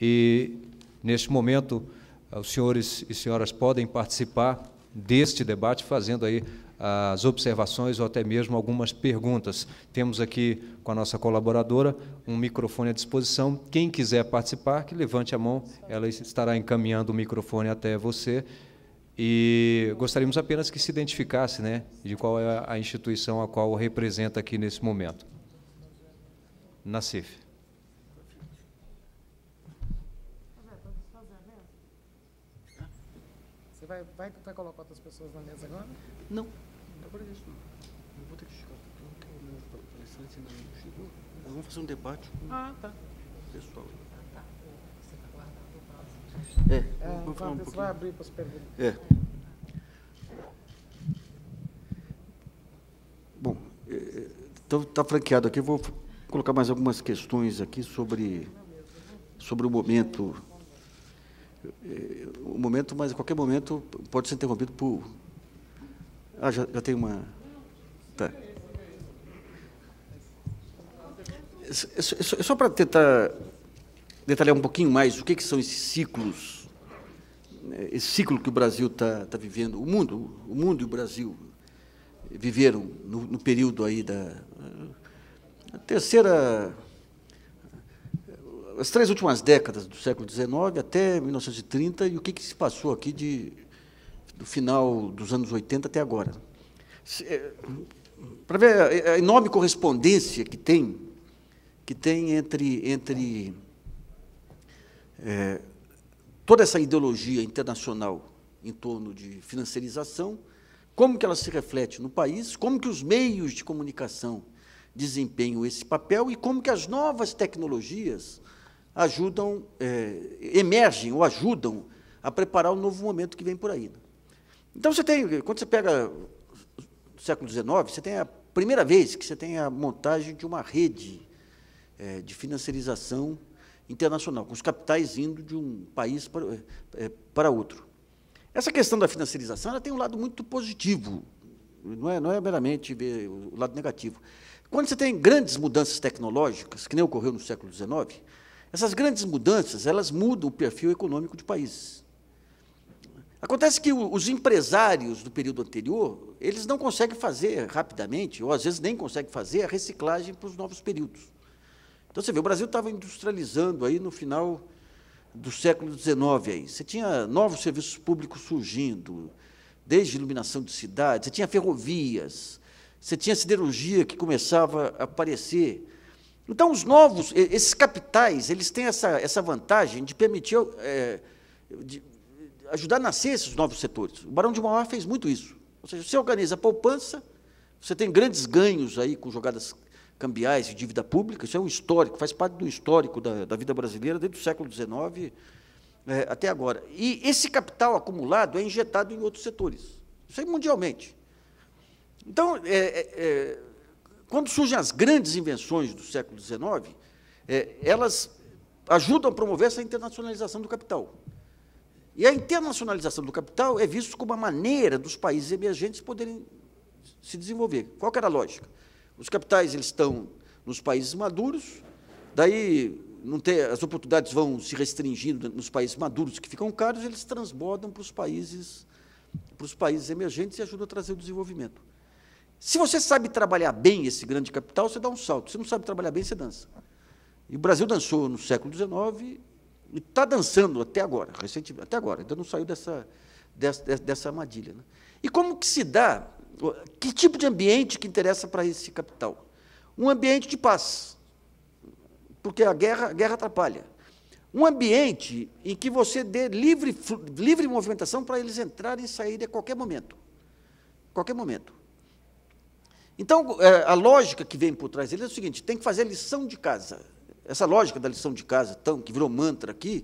E, neste momento, os senhores e senhoras podem participar deste debate, fazendo aí as observações ou até mesmo algumas perguntas. Temos aqui com a nossa colaboradora um microfone à disposição. Quem quiser participar, que levante a mão, ela estará encaminhando o microfone até você. E gostaríamos apenas que se identificasse, né, de qual é a instituição a qual representa aqui nesse momento. Nassif. Você vai tentar colocar outras pessoas na mesa agora? Não, agora é isso. Eu vou ter que chegar, porque o meu palestrante ainda não chegou. Nós vamos fazer um debate com tá. o pessoal. Você está guardando o prazo. Vamos falar um Você pouquinho. vai abrir para as perguntas. Bom, então está franqueado aqui. Eu vou colocar mais algumas questões aqui sobre o momento. O momento, mas a qualquer momento pode ser interrompido por... já tem uma... Tá. Só para tentar detalhar um pouquinho mais o que são esses ciclos, esse ciclo que o Brasil está vivendo, o mundo e o Brasil viveram no período aí da terceira... As 3 últimas décadas do século XIX até 1930, e o que se passou aqui do final dos anos 80 até agora. Para ver a enorme correspondência que tem entre toda essa ideologia internacional em torno de financiarização, como que ela se reflete no país, como que os meios de comunicação desempenham esse papel e como que as novas tecnologias emergem ou ajudam a preparar o novo momento que vem por aí. Então, quando você pega o século XIX, você tem a primeira vez que você tem a montagem de uma rede de financiarização internacional, com os capitais indo de um país para outro. Essa questão da financiarização ela tem um lado muito positivo, não é meramente ver o lado negativo. Quando você tem grandes mudanças tecnológicas, que nem ocorreu no século XIX, essas grandes mudanças, elas mudam o perfil econômico de países. Acontece que os empresários do período anterior, eles não conseguem fazer rapidamente, ou às vezes nem conseguem fazer a reciclagem para os novos períodos. Então, você vê, o Brasil estava industrializando aí no final do século XIX. Aí. Você tinha novos serviços públicos surgindo, desde iluminação de cidades, você tinha ferrovias, você tinha siderurgia que começava a aparecer. Então, esses capitais, eles têm essa vantagem de permitir, de ajudar a nascer esses novos setores. O Barão de Mauá fez muito isso. Ou seja, você organiza a poupança, você tem grandes ganhos aí com jogadas cambiais e dívida pública, isso é um histórico, faz parte do histórico da vida brasileira desde o século XIX até agora. E esse capital acumulado é injetado em outros setores, isso é mundialmente. Então, quando surgem as grandes invenções do século XIX, elas ajudam a promover essa internacionalização do capital. E a internacionalização do capital é visto como uma maneira dos países emergentes poderem se desenvolver. Qual que era a lógica? Os capitais eles estão nos países maduros, daí as oportunidades vão se restringindo nos países maduros que ficam caros, eles transbordam para os países emergentes e ajudam a trazer o desenvolvimento. Se você sabe trabalhar bem esse grande capital, você dá um salto. Se não sabe trabalhar bem, você dança. E o Brasil dançou no século XIX e está dançando até agora, recentemente, até agora, ainda não saiu dessa armadilha. Né? E como que se dá, que tipo de ambiente que interessa para esse capital? Um ambiente de paz, porque a guerra atrapalha. Um ambiente em que você dê livre movimentação para eles entrarem e saírem a qualquer momento. Qualquer momento. Então, a lógica que vem por trás deles é o seguinte, tem que fazer a lição de casa. Essa lógica da lição de casa, que virou mantra aqui,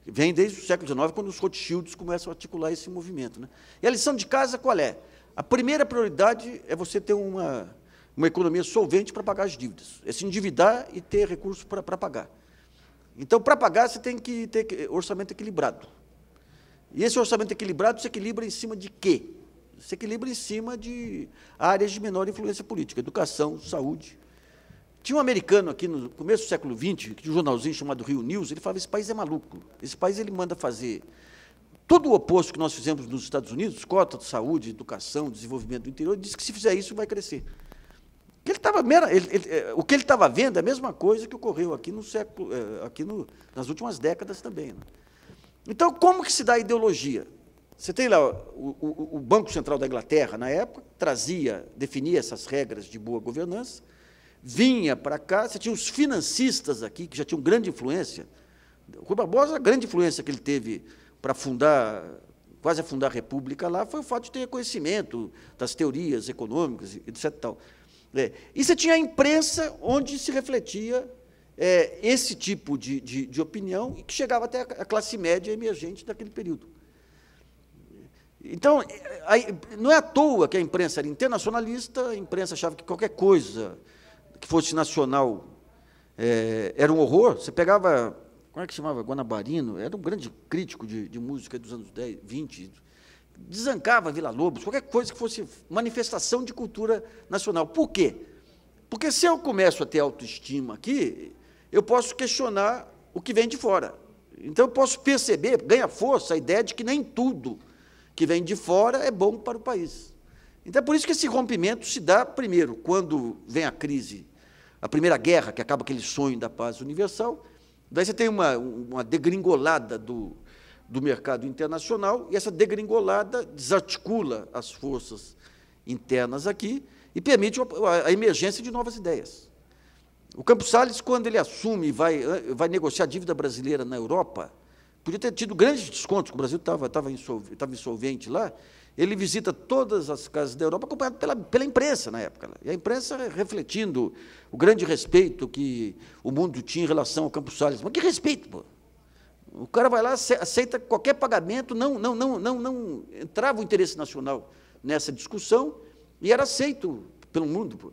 vem desde o século XIX, quando os Rothschilds começam a articular esse movimento. Né? E a lição de casa qual é? A primeira prioridade é você ter uma economia solvente para pagar as dívidas, é se endividar e ter recursos para pagar. Então, para pagar, você tem que ter orçamento equilibrado. E esse orçamento equilibrado se equilibra em cima de quê? Se equilibra em cima de áreas de menor influência política, educação, saúde, Tinha um americano aqui no começo do século XX, que tinha um jornalzinho chamado Rio News, ele falava, esse país é maluco, esse país ele manda fazer todo o oposto que nós fizemos nos Estados Unidos, cota de saúde, educação, desenvolvimento do interior, ele disse que se fizer isso vai crescer. O que ele estava vendo é a mesma coisa que ocorreu aqui no século, nas últimas décadas também. Né? Então, como que se dá a ideologia? Você tem lá o Banco Central da Inglaterra, na época, definia essas regras de boa governança, vinha para cá, você tinha os financistas aqui, que já tinham grande influência. O Rui Barbosa, a grande influência que ele teve para quase afundar a República lá, foi o fato de ter conhecimento das teorias econômicas, etc. Tal. E você tinha a imprensa, onde se refletia esse tipo de opinião, e que chegava até a classe média emergente daquele período. Então, não é à toa que a imprensa era internacionalista, a imprensa achava que qualquer coisa que fosse nacional era um horror. Você pegava, como é que chamava? Guanabarino, era um grande crítico de música dos anos 10, 20, desancava Villa-Lobos, qualquer coisa que fosse manifestação de cultura nacional. Por quê? Porque se eu começo a ter autoestima aqui, eu posso questionar o que vem de fora. Então, eu posso perceber, ganha força a ideia de que nem tudo que vem de fora é bom para o país. Então, é por isso que esse rompimento se dá, primeiro, quando vem a crise, a Primeira Guerra, que acaba aquele sonho da paz universal, daí você tem uma degringolada do mercado internacional, e essa degringolada desarticula as forças internas aqui e permite a emergência de novas ideias. O Campos Salles, quando ele assume e vai negociar a dívida brasileira na Europa, podia ter tido grandes descontos, porque o Brasil estava insolvente lá, ele visita todas as casas da Europa, acompanhado pela imprensa na época. E a imprensa refletindo o grande respeito que o mundo tinha em relação ao Campos Salles. Mas que respeito, pô! O cara vai lá, aceita qualquer pagamento, não entrava o interesse nacional nessa discussão e era aceito pelo mundo. Pô.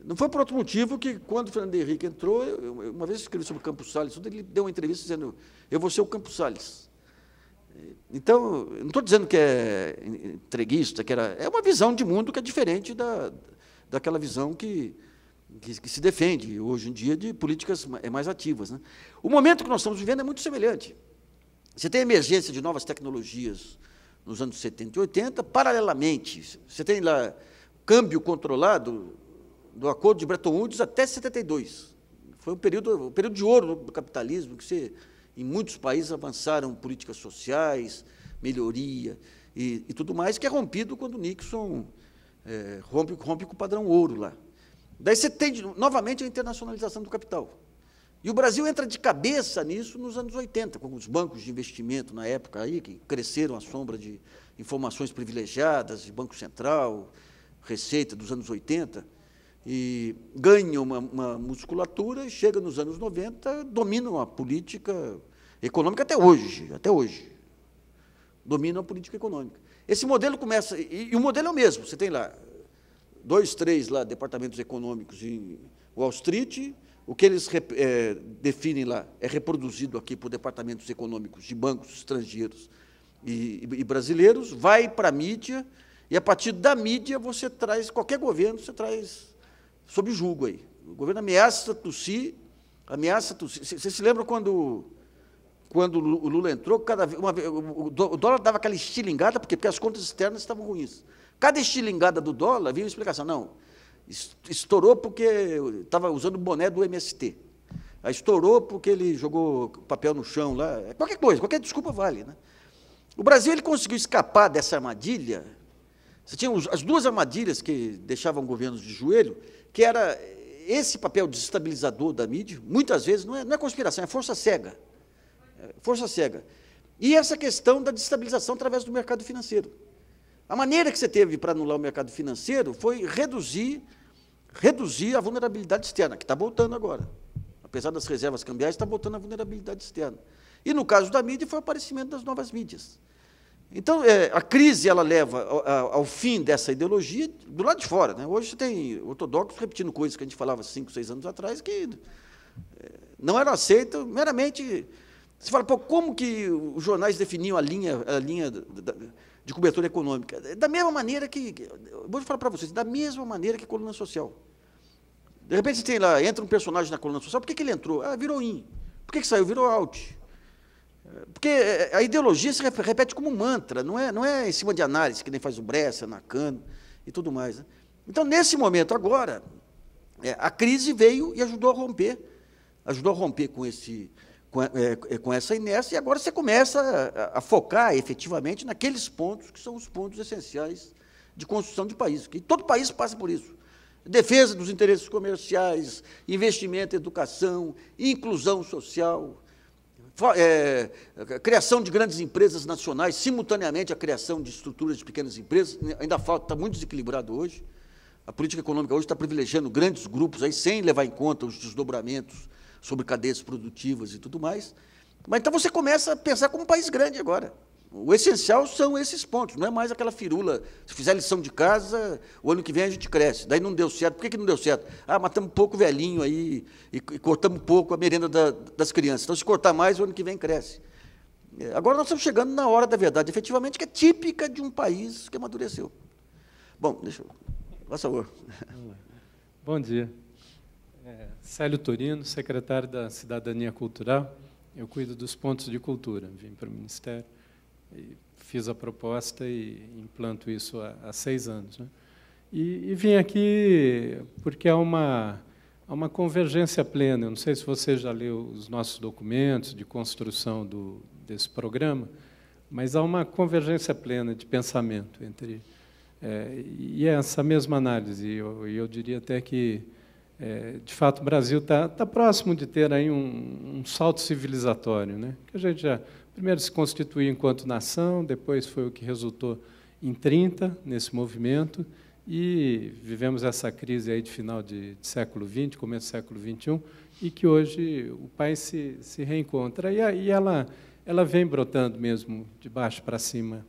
Não foi por outro motivo que, quando o Fernando Henrique entrou, uma vez escrevi sobre o Campos Salles, ele deu uma entrevista dizendo, eu vou ser o Campos Salles. Então, eu não estou dizendo que é entreguista, é uma visão de mundo que é diferente daquela visão que se defende hoje em dia de políticas mais ativas. Né? O momento que nós estamos vivendo é muito semelhante. Você tem a emergência de novas tecnologias nos anos 70 e 80, paralelamente, você tem lá câmbio controlado do Acordo de Bretton Woods até 72. Foi um período de ouro do capitalismo, que em muitos países avançaram políticas sociais, melhoria e tudo mais, que é rompido quando Nixon rompe com o padrão ouro lá. Daí você tem, novamente, a internacionalização do capital. E o Brasil entra de cabeça nisso nos anos 80, com os bancos de investimento, na época, aí, que cresceram à sombra de informações privilegiadas, de Banco Central, Receita dos anos 80, e ganham uma musculatura e chega nos anos 90, dominam a política econômica até hoje. Dominam a política econômica. Esse modelo começa, e o modelo é o mesmo, você tem lá 2, 3 lá, departamentos econômicos em Wall Street, o que eles definem lá é reproduzido aqui por departamentos econômicos de bancos estrangeiros e brasileiros, vai para a mídia, e a partir da mídia você traz, qualquer governo, você traz sob julgo aí. O governo ameaça tossir. Você se lembra quando o Lula entrou, o dólar dava aquela estilingada, porque as contas externas estavam ruins. Cada estilingada do dólar vinha uma explicação. Não, estourou porque estava usando o boné do MST. Aí estourou porque ele jogou papel no chão lá. Qualquer coisa, qualquer desculpa vale. Né? O Brasil ele conseguiu escapar dessa armadilha. Você tinha as duas armadilhas que deixavam governos de joelho, que era esse papel desestabilizador da mídia, muitas vezes, não é conspiração, é força cega. Força cega. E essa questão da desestabilização através do mercado financeiro. A maneira que você teve para anular o mercado financeiro foi reduzir a vulnerabilidade externa, que está voltando agora. Apesar das reservas cambiais, está voltando a vulnerabilidade externa. E, no caso da mídia, foi o aparecimento das novas mídias. Então, a crise ela leva ao fim dessa ideologia do lado de fora. Né? Hoje você tem ortodoxos repetindo coisas que a gente falava 5, 6 anos atrás, que não eram aceitas, meramente... Você fala, pô, como que os jornais definiam a linha de cobertura econômica? Da mesma maneira que... Vou falar para vocês, da mesma maneira que a coluna social. De repente, você tem lá, entra um personagem na coluna social, por que ele entrou? Ah, virou in. Por que saiu? Virou out. Porque a ideologia se repete como um mantra, não é em cima de análise, que nem faz o Brescia, Nakano e tudo mais. Né? Então, nesse momento agora, a crise veio e ajudou a romper com essa inércia, e agora você começa a focar efetivamente naqueles pontos que são os pontos essenciais de construção de país, que todo país passa por isso. Defesa dos interesses comerciais, investimento em educação, inclusão social, criação de grandes empresas nacionais, simultaneamente a criação de estruturas de pequenas empresas, ainda falta, está muito desequilibrado hoje. A política econômica hoje está privilegiando grandes grupos, aí, sem levar em conta os desdobramentos sobre cadeias produtivas e tudo mais. Mas então você começa a pensar como um país grande agora. O essencial são esses pontos, não é mais aquela firula. Se fizer lição de casa, o ano que vem a gente cresce. Daí não deu certo. Por que não deu certo? Ah, matamos um pouco velhinho aí e cortamos um pouco a merenda das crianças. Então, se cortar mais, o ano que vem cresce. Agora nós estamos chegando na hora da verdade, efetivamente, que é típica de um país que amadureceu. Bom, deixa eu... Por favor. Bom dia. Célio Torino, secretário da Cidadania Cultural. Eu cuido dos pontos de cultura. Vim para o Ministério. E fiz a proposta e implanto isso há 6 anos. Né? E vim aqui porque há uma convergência plena. Eu não sei se você já leu os nossos documentos de construção desse programa, mas há uma convergência plena de pensamento entre... e essa mesma análise. Eu diria até que, de fato, o Brasil está próximo de ter aí um salto civilizatório, né? Que a gente já... Primeiro se constituiu enquanto nação, depois foi o que resultou em 30, nesse movimento, e vivemos essa crise aí de final de século XX, começo do século XXI, e que hoje o país se reencontra. E ela vem brotando mesmo, de baixo para cima.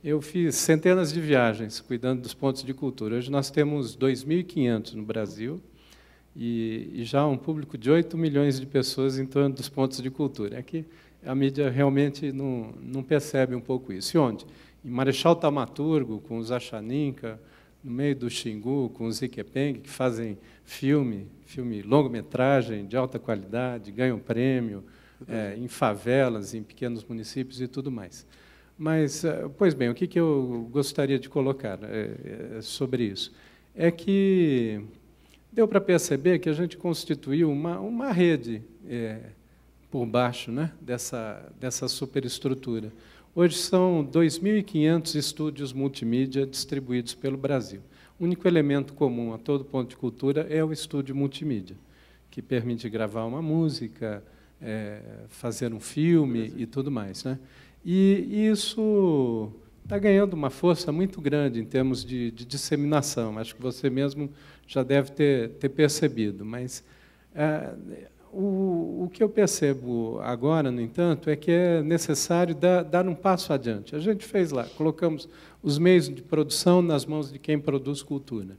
Eu fiz centenas de viagens, cuidando dos pontos de cultura. Hoje nós temos 2.500 no Brasil, e já um público de 8 milhões de pessoas em torno dos pontos de cultura. Aqui, a mídia realmente não percebe um pouco isso. E onde? Em Marechal Thaumaturgo, com os Achaninca, no meio do Xingu, com os Iquepeng, que fazem filme longa-metragem, de alta qualidade, ganham prêmio, em favelas, em pequenos municípios e tudo mais. Mas, pois bem, o que eu gostaria de colocar sobre isso? É que deu para perceber que a gente constituiu uma rede por baixo, né, dessa superestrutura. Hoje são 2.500 estúdios multimídia distribuídos pelo Brasil. O único elemento comum a todo ponto de cultura é o estúdio multimídia, que permite gravar uma música, fazer um filme e tudo mais. Né? E isso está ganhando uma força muito grande em termos de disseminação. Acho que você mesmo já deve ter percebido. Mas o que eu percebo agora, no entanto, é que é necessário dar um passo adiante. A gente fez lá, colocamos os meios de produção nas mãos de quem produz cultura.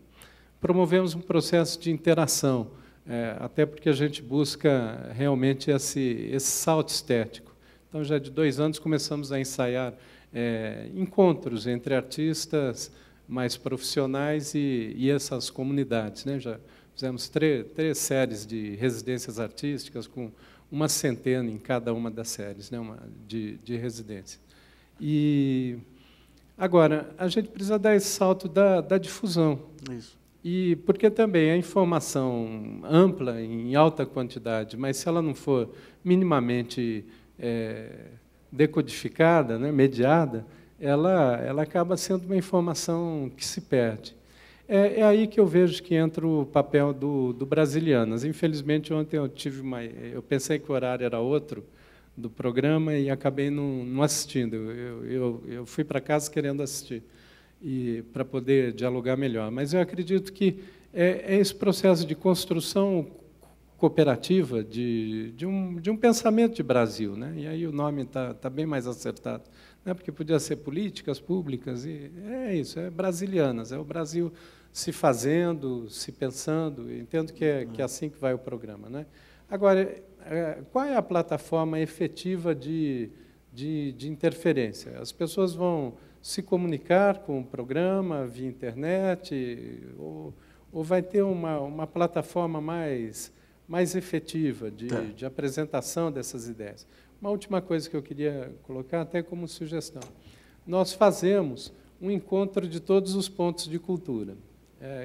Promovemos um processo de interação, até porque a gente busca realmente esse salto estético. Então, já de 2 anos, começamos a ensaiar encontros entre artistas mais profissionais e essas comunidades. Né? Já fizemos 3 séries de residências artísticas, com uma centena em cada uma das séries, né? de residência. E, agora, a gente precisa dar esse salto da difusão. Isso. E porque também a informação ampla, em alta quantidade, mas se ela não for minimamente decodificada, né, mediada, ela acaba sendo uma informação que se perde. É aí que eu vejo que entra o papel do Brasilianas. Infelizmente, ontem eu pensei que o horário era outro do programa e acabei não assistindo. Eu fui para casa querendo assistir, para poder dialogar melhor. Mas eu acredito que é esse processo de construção cooperativa de um pensamento de Brasil. Né? E aí o nome tá bem mais acertado. Né? Porque podia ser políticas públicas, e é isso, é Brasilianas, é o Brasil se fazendo, se pensando. Entendo que é assim que vai o programa. Né? Agora, qual é a plataforma efetiva de interferência? As pessoas vão se comunicar com o programa via internet, ou vai ter uma plataforma mais efetiva de apresentação dessas ideias? Uma última coisa que eu queria colocar, até como sugestão. Nós fazemos um encontro de todos os pontos de cultura,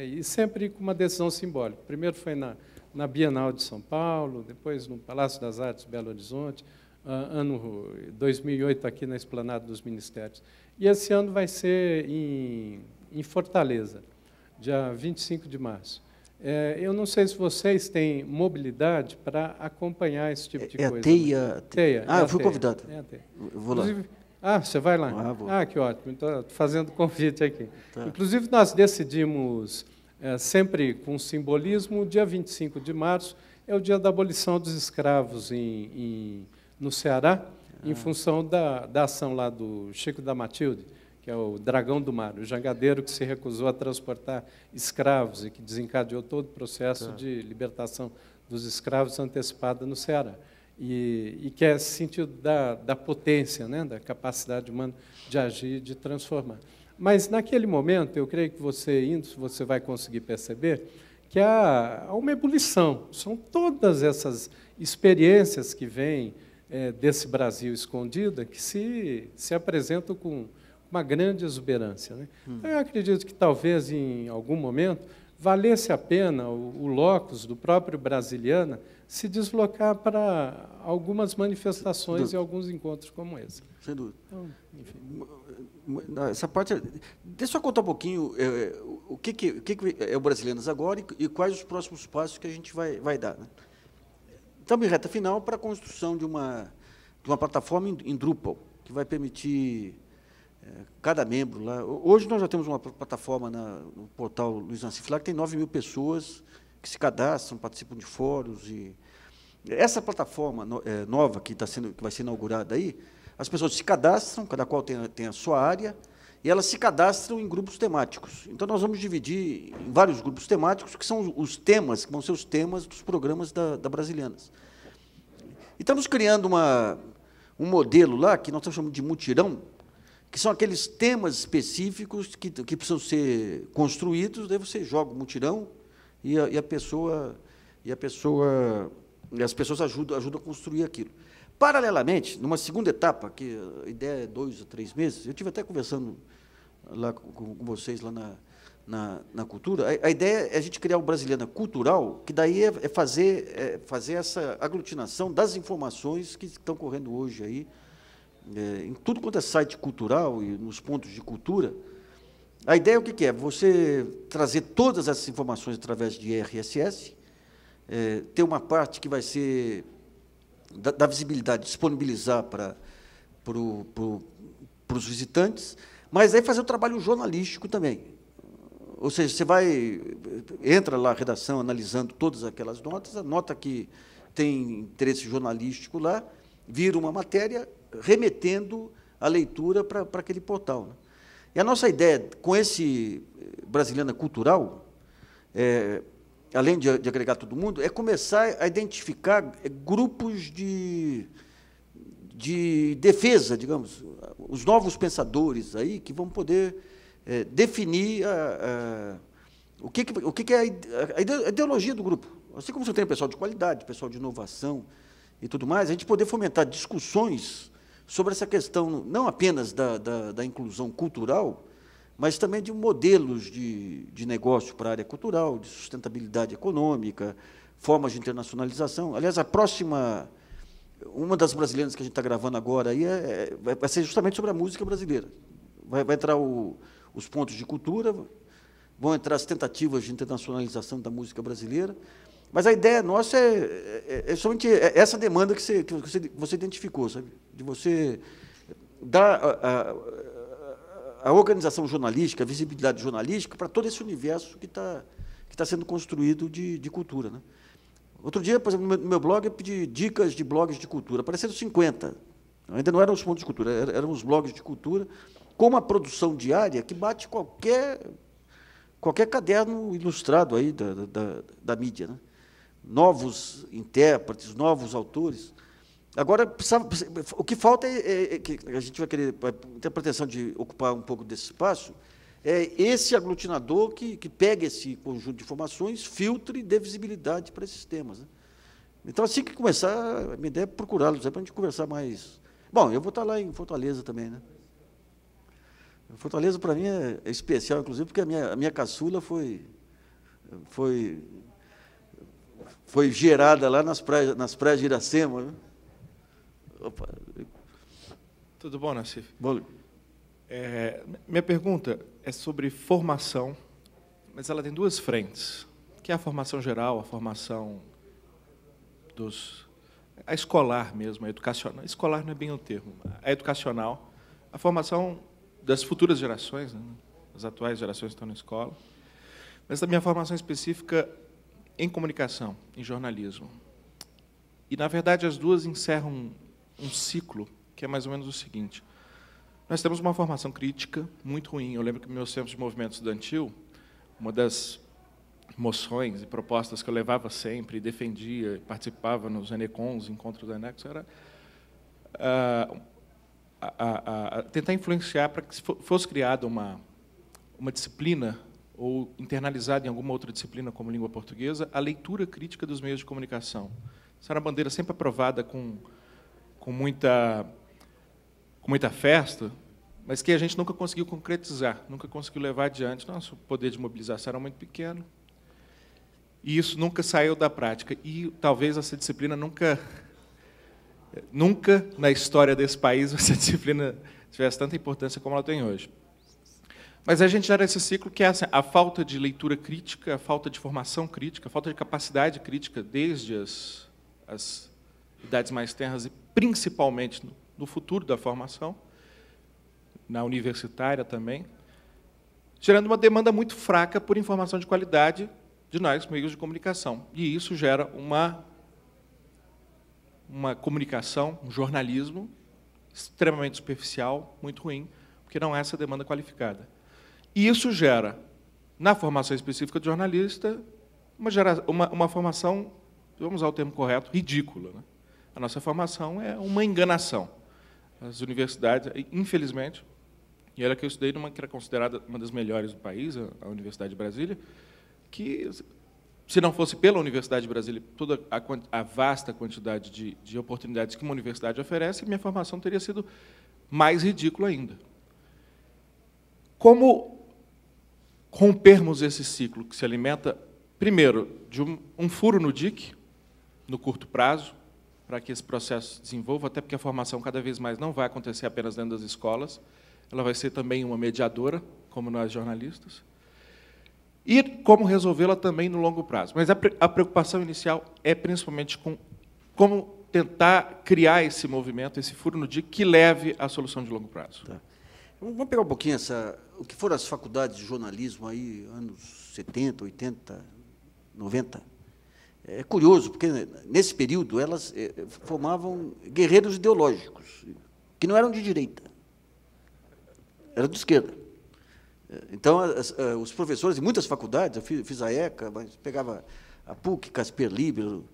e sempre com uma decisão simbólica. Primeiro foi na Bienal de São Paulo, depois no Palácio das Artes, Belo Horizonte, ano 2008, aqui na Esplanada dos Ministérios. E esse ano vai ser em Fortaleza, dia 25 de março. Eu não sei se vocês têm mobilidade para acompanhar esse tipo de coisa. Teia. Eu fui convidado. Eu vou lá. Você vai lá? Vou. Que ótimo. Estou fazendo convite aqui. Tá. Inclusive, nós decidimos, sempre com simbolismo, o dia 25 de março é o dia da abolição dos escravos no Ceará, em função da ação lá do Chico da Matilde, que é o Dragão do Mar, o jangadeiro que se recusou a transportar escravos e que desencadeou todo o processo de libertação dos escravos antecipada no Ceará. E que é esse sentido da potência, né, da capacidade humana de agir, de transformar. Mas, naquele momento, eu creio que você vai conseguir perceber que há uma ebulição. São todas essas experiências que vêm desse Brasil escondida que se apresentam com uma grande exuberância, né? Então, eu acredito que, talvez, em algum momento, valesse a pena o locus do próprio Brasiliana se deslocar para algumas manifestações e alguns encontros como esse. Sem dúvida. Então, enfim. Essa parte, deixa eu contar um pouquinho o que é o Brasilianas agora e quais os próximos passos que a gente vai dar, né? Estamos em reta final para a construção de uma plataforma em Drupal, que vai permitir cada membro lá. Hoje nós já temos uma plataforma no portal Luiz Anciflar, que tem 9.000 pessoas que se cadastram, participam de fóruns. E essa plataforma nova que vai ser inaugurada aí, as pessoas se cadastram, cada qual tem a sua área, e elas se cadastram em grupos temáticos. Então, nós vamos dividir em vários grupos temáticos, que são os temas, que vão ser os temas dos programas da Brasilianas. E estamos criando um modelo lá, que nós estamos chamando de mutirão, que são aqueles temas específicos que precisam ser construídos, daí você joga o mutirão e as pessoas ajudam a construir aquilo. Paralelamente, numa segunda etapa, que a ideia é 2 a 3 meses, eu estive até conversando lá com vocês lá na cultura, a ideia é a gente criar o Brasiliana Cultural, que daí é fazer essa aglutinação das informações que estão correndo hoje aí, em tudo quanto é site cultural e nos pontos de cultura. A ideia é o que é? Você trazer todas essas informações através de RSS, ter uma parte que vai ser da visibilidade, disponibilizar para os visitantes, mas aí fazer o trabalho jornalístico também. Ou seja, você entra lá a redação analisando todas aquelas notas, a nota que tem interesse jornalístico lá, vira uma matéria remetendo a leitura para aquele portal, né? E a nossa ideia, com esse Brasiliana Cultural, além de agregar todo mundo, é começar a identificar grupos de defesa, digamos, os novos pensadores aí que vão poder definir o que é a ideologia do grupo. Assim como você tem pessoal de qualidade, pessoal de inovação e tudo mais, a gente poder fomentar discussões sobre essa questão, não apenas da inclusão cultural, mas também de modelos de negócio para a área cultural, de sustentabilidade econômica, formas de internacionalização. Aliás, uma das brasileiras que a gente está gravando agora aí vai ser justamente sobre a música brasileira. Vai entrar os pontos de cultura, vão entrar as tentativas de internacionalização da música brasileira, mas a ideia nossa é somente essa demanda que você identificou, sabe? De você dar a organização jornalística, a visibilidade jornalística para todo esse universo que está sendo construído de cultura, né? Outro dia, por exemplo, no meu blog, eu pedi dicas de blogs de cultura. Apareceram 50. Ainda não eram os pontos de cultura, eram os blogs de cultura, com uma produção diária que bate qualquer caderno ilustrado aí da mídia, né? Novos intérpretes, novos autores. Agora, o que falta é que a gente vai ter a pretensão de ocupar um pouco desse espaço, é esse aglutinador que pega esse conjunto de informações, filtre e dê visibilidade para esses temas, né? Então, assim que começar, a minha ideia é procurá-los, para a gente conversar mais. Bom, eu vou estar lá em Fortaleza também, né? Fortaleza, para mim, é especial, inclusive, porque a minha caçula foi gerada lá nas praias de Iracema, né? Opa. Tudo bom, Nassif? Bom. Minha pergunta é sobre formação, mas ela tem duas frentes, que é a formação geral, a formação a escolar mesmo, a educacional. Escolar não é bem o termo. A educacional, a formação das futuras gerações, né? As atuais gerações estão na escola, mas também a formação específica em comunicação, em jornalismo. E, na verdade, as duas encerram um ciclo que é mais ou menos o seguinte. Nós temos uma formação crítica muito ruim. Eu lembro que, no meu centro de movimento estudantil, uma das moções e propostas que eu levava sempre, defendia, participava nos ENECONs, encontros da Enexo, era tentar influenciar para que fosse criada uma disciplina, ou internalizada em alguma outra disciplina, como língua portuguesa, a leitura crítica dos meios de comunicação. Essa era uma bandeira sempre aprovada com muita festa, mas que a gente nunca conseguiu concretizar, nunca conseguiu levar adiante. Nosso poder de mobilização era muito pequeno, e isso nunca saiu da prática. E talvez essa disciplina nunca na história desse país essa disciplina tivesse tanta importância como ela tem hoje. Mas a gente gera esse ciclo que é assim, a falta de leitura crítica, a falta de formação crítica, a falta de capacidade crítica desde as idades mais tenras e principalmente no futuro da formação, na universitária também, gerando uma demanda muito fraca por informação de qualidade de nós, meios de comunicação. E isso gera uma comunicação, um jornalismo extremamente superficial, muito ruim, porque não é essa demanda qualificada. E isso gera, na formação específica de jornalista, uma formação, vamos usar o termo correto, ridícula, né? A nossa formação é uma enganação. As universidades, infelizmente, e era que eu estudei numa que era considerada uma das melhores do país, a Universidade de Brasília, que, se não fosse pela Universidade de Brasília, toda a vasta quantidade de oportunidades que uma universidade oferece, minha formação teria sido mais ridícula ainda. Como rompermos esse ciclo que se alimenta, primeiro, de um furo no dique, no curto prazo, para que esse processo se desenvolva, até porque a formação cada vez mais não vai acontecer apenas dentro das escolas, ela vai ser também uma mediadora, como nós jornalistas, e como resolvê-la também no longo prazo. Mas a preocupação inicial é principalmente com como tentar criar esse movimento, esse furo no dique que leve à solução de longo prazo. Tá. Vamos pegar um pouquinho o que foram as faculdades de jornalismo aí, anos 70, 80, 90. É curioso, porque, nesse período, elas formavam guerreiros ideológicos, que não eram de direita, eram de esquerda. Então, os professores de muitas faculdades, eu fiz a ECA, mas pegava a PUC, Casper Libero,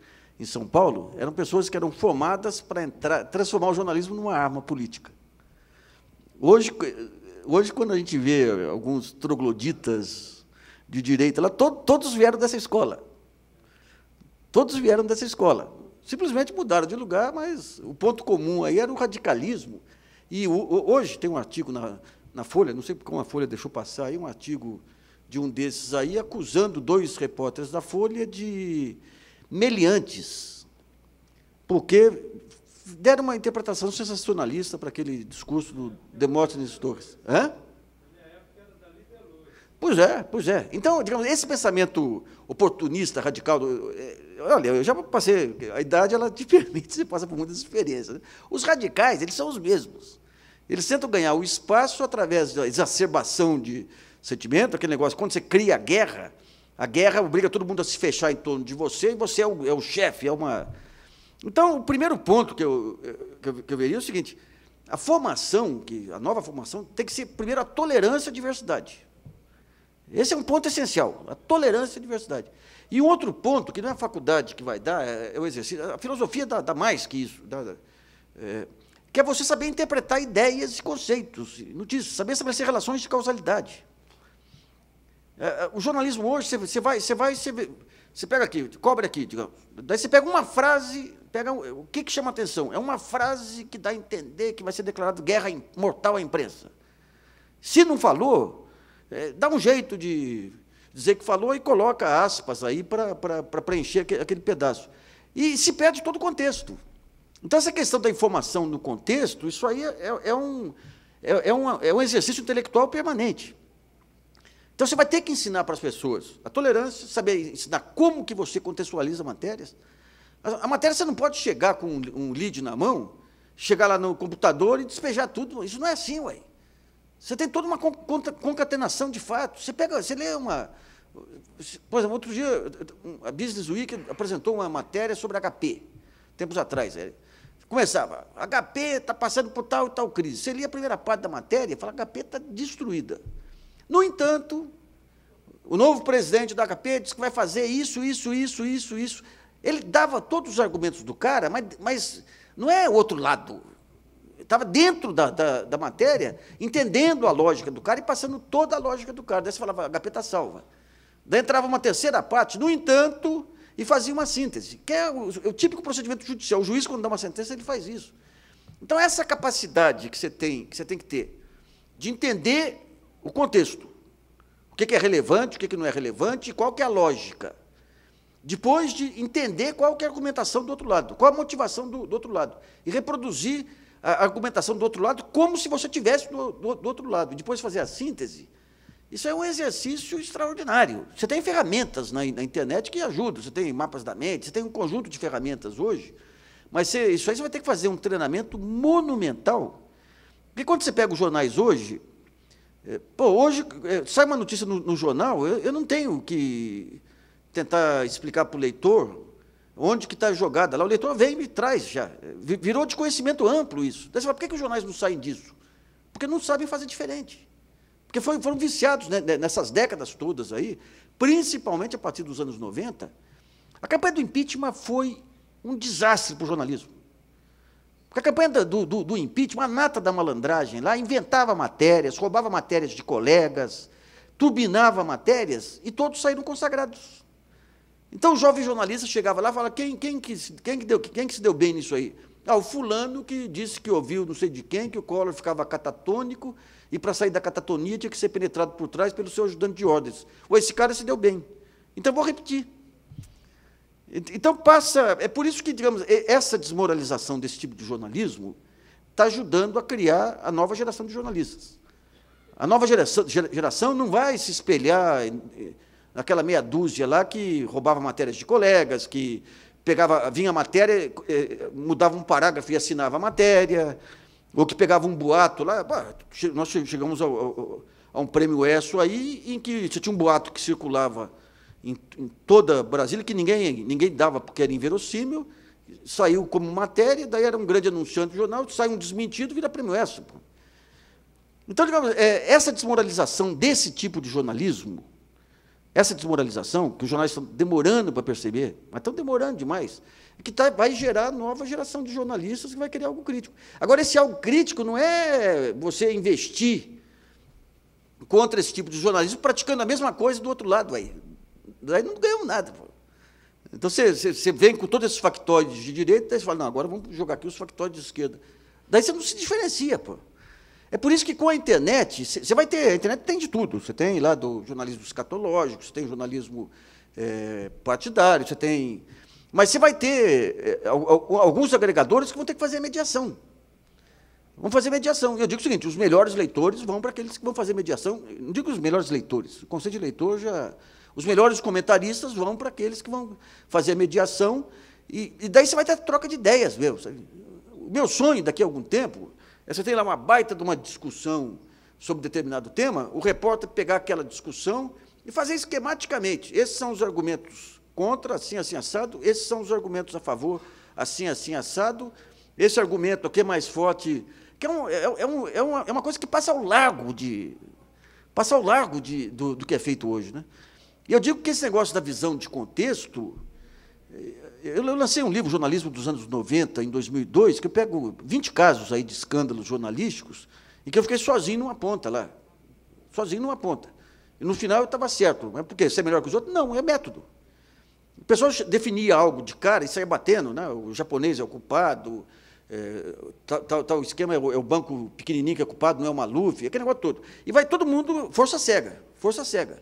em São Paulo, eram pessoas que eram formadas para transformar o jornalismo numa arma política. Hoje, quando a gente vê alguns trogloditas de direita, lá, todos vieram dessa escola. Todos vieram dessa escola. Simplesmente mudaram de lugar, mas o ponto comum aí era o radicalismo. E hoje tem um artigo na Folha, não sei como a Folha deixou passar, aí um artigo de um desses aí, acusando 2 repórteres da Folha de meliantes, porque deram uma interpretação sensacionalista para aquele discurso do Demóstenes Torres. Hã? Pois é. Então, digamos, esse pensamento oportunista, radical, olha, eu já passei, a idade, ela te permite, você passa por muitas experiências, né? Os radicais, eles são os mesmos. Eles tentam ganhar o espaço através da exacerbação de sentimento, aquele negócio, quando você cria a guerra obriga todo mundo a se fechar em torno de você, e você é o chefe, é uma... Então, o primeiro ponto que eu veria é o seguinte, a nova formação tem que ser, primeiro, a tolerância à diversidade. Esse é um ponto essencial, a tolerância à diversidade. E um outro ponto, que não é a faculdade que vai dar, é o exercício, a filosofia dá mais que isso, que é você saber interpretar ideias e conceitos, notícias, saber estabelecer relações de causalidade. O jornalismo hoje, você pega aqui, cobre aqui, digamos, daí você pega uma frase, o que chama atenção? É uma frase que dá a entender que vai ser declarado guerra mortal à imprensa. Se não falou, dá um jeito de dizer que falou e coloca aspas aí para preencher aquele pedaço. E se perde todo o contexto. Então, essa questão da informação no contexto, isso aí é um exercício intelectual permanente. Então, você vai ter que ensinar para as pessoas a tolerância, saber ensinar como que você contextualiza matérias. A matéria, você não pode chegar com um lead na mão, chegar lá no computador e despejar tudo. Isso não é assim, ué. Você tem toda uma concatenação de fatos. Você lê uma... Por exemplo, outro dia, a Business Week apresentou uma matéria sobre HP, tempos atrás. Começava, HP está passando por tal e tal crise. Você lia a primeira parte da matéria e fala, HP está destruída. No entanto, o novo presidente da HP disse que vai fazer isso. Ele dava todos os argumentos do cara, mas não é o outro lado. Estava dentro da matéria, entendendo a lógica do cara e passando toda a lógica do cara. Daí você falava, HP está salva. Daí entrava uma terceira parte, no entanto, e fazia uma síntese, que é o típico procedimento judicial. O juiz, quando dá uma sentença, ele faz isso. Então, essa capacidade que você tem que ter de entender o contexto, o que é relevante, o que não é relevante, e qual que é a lógica. Depois de entender qual que é a argumentação do outro lado, qual a motivação do outro lado, e reproduzir a argumentação do outro lado como se você estivesse do outro lado, e depois fazer a síntese. Isso é um exercício extraordinário. Você tem ferramentas na internet que ajudam, você tem mapas da mente, você tem um conjunto de ferramentas hoje, mas isso aí você vai ter que fazer um treinamento monumental. Porque quando você pega os jornais hoje, hoje sai uma notícia no jornal, eu não tenho que tentar explicar para o leitor onde que está jogada lá. O leitor vem e me traz já. Virou de conhecimento amplo isso. Daí você fala, por que os jornais não saem disso? Porque não sabem fazer diferente. Porque foram viciados, né, nessas décadas todas aí, principalmente a partir dos anos 90. A campanha do impeachment foi um desastre para o jornalismo. Porque a campanha do impeachment, a nata da malandragem lá, inventava matérias, roubava matérias de colegas, turbinava matérias, e todos saíram consagrados. Então, o jovem jornalista chegava lá e falava, quem que se deu bem nisso aí? O fulano que disse que ouviu não sei de quem, que o Collor ficava catatônico, e para sair da catatonia tinha que ser penetrado por trás pelo seu ajudante de ordens. Esse cara se deu bem. Então, vou repetir. Então, é por isso que, digamos, essa desmoralização desse tipo de jornalismo está ajudando a criar a nova geração de jornalistas. A nova geração não vai se espelhar naquela meia dúzia lá que roubava matérias de colegas, que vinha a matéria, mudava um parágrafo e assinava a matéria, ou que pegava um boato lá. Nós chegamos a um prêmio ESSO aí, em que você tinha um boato que circulava em toda Brasília, que ninguém dava porque era inverossímil, saiu como matéria, daí era um grande anunciante do jornal, sai um desmentido, vira prêmio ESSO. Então, digamos, essa desmoralização desse tipo de jornalismo, essa desmoralização, que os jornais estão demorando para perceber, mas estão demorando demais, que vai gerar nova geração de jornalistas que vai querer algo crítico. Agora, esse algo crítico não é você investir contra esse tipo de jornalismo praticando a mesma coisa do outro lado. Daí não ganhamos nada. Pô. Então, você vem com todos esses factóides de direita, daí você fala, não, agora vamos jogar aqui os factóides de esquerda. Daí você não se diferencia. Pô. É por isso que, com a internet, você vai ter... A internet tem de tudo. Você tem lá do jornalismo escatológico, você tem jornalismo partidário, você tem... Mas você vai ter alguns agregadores que vão ter que fazer a mediação. Vão fazer mediação. Eu digo o seguinte, os melhores leitores vão para aqueles que vão fazer mediação. Não digo os melhores leitores. O conceito de leitor já... Os melhores comentaristas vão para aqueles que vão fazer a mediação, e daí você vai ter troca de ideias, meu. O meu sonho, daqui a algum tempo, é você ter lá uma baita de uma discussão sobre determinado tema, o repórter pegar aquela discussão e fazer esquematicamente. Esses são os argumentos contra, assim, assim, assado, esses são os argumentos a favor, assim, assim, assado, esse argumento aqui é mais forte, que é uma coisa que passa ao largo do que é feito hoje, né? E eu digo que esse negócio da visão de contexto, eu lancei um livro, Jornalismo dos anos 90, em 2002, que eu pego 20 casos aí de escândalos jornalísticos, e que eu fiquei sozinho numa ponta lá. Sozinho numa ponta. E no final eu estava certo. Mas por quê? Ser melhor que os outros? Não, é método. O pessoal definia algo de cara e saía batendo, né? O japonês é o culpado, tal esquema é o banco pequenininho que é culpado, não é o Maluf, aquele negócio todo. E vai todo mundo, força cega, força cega.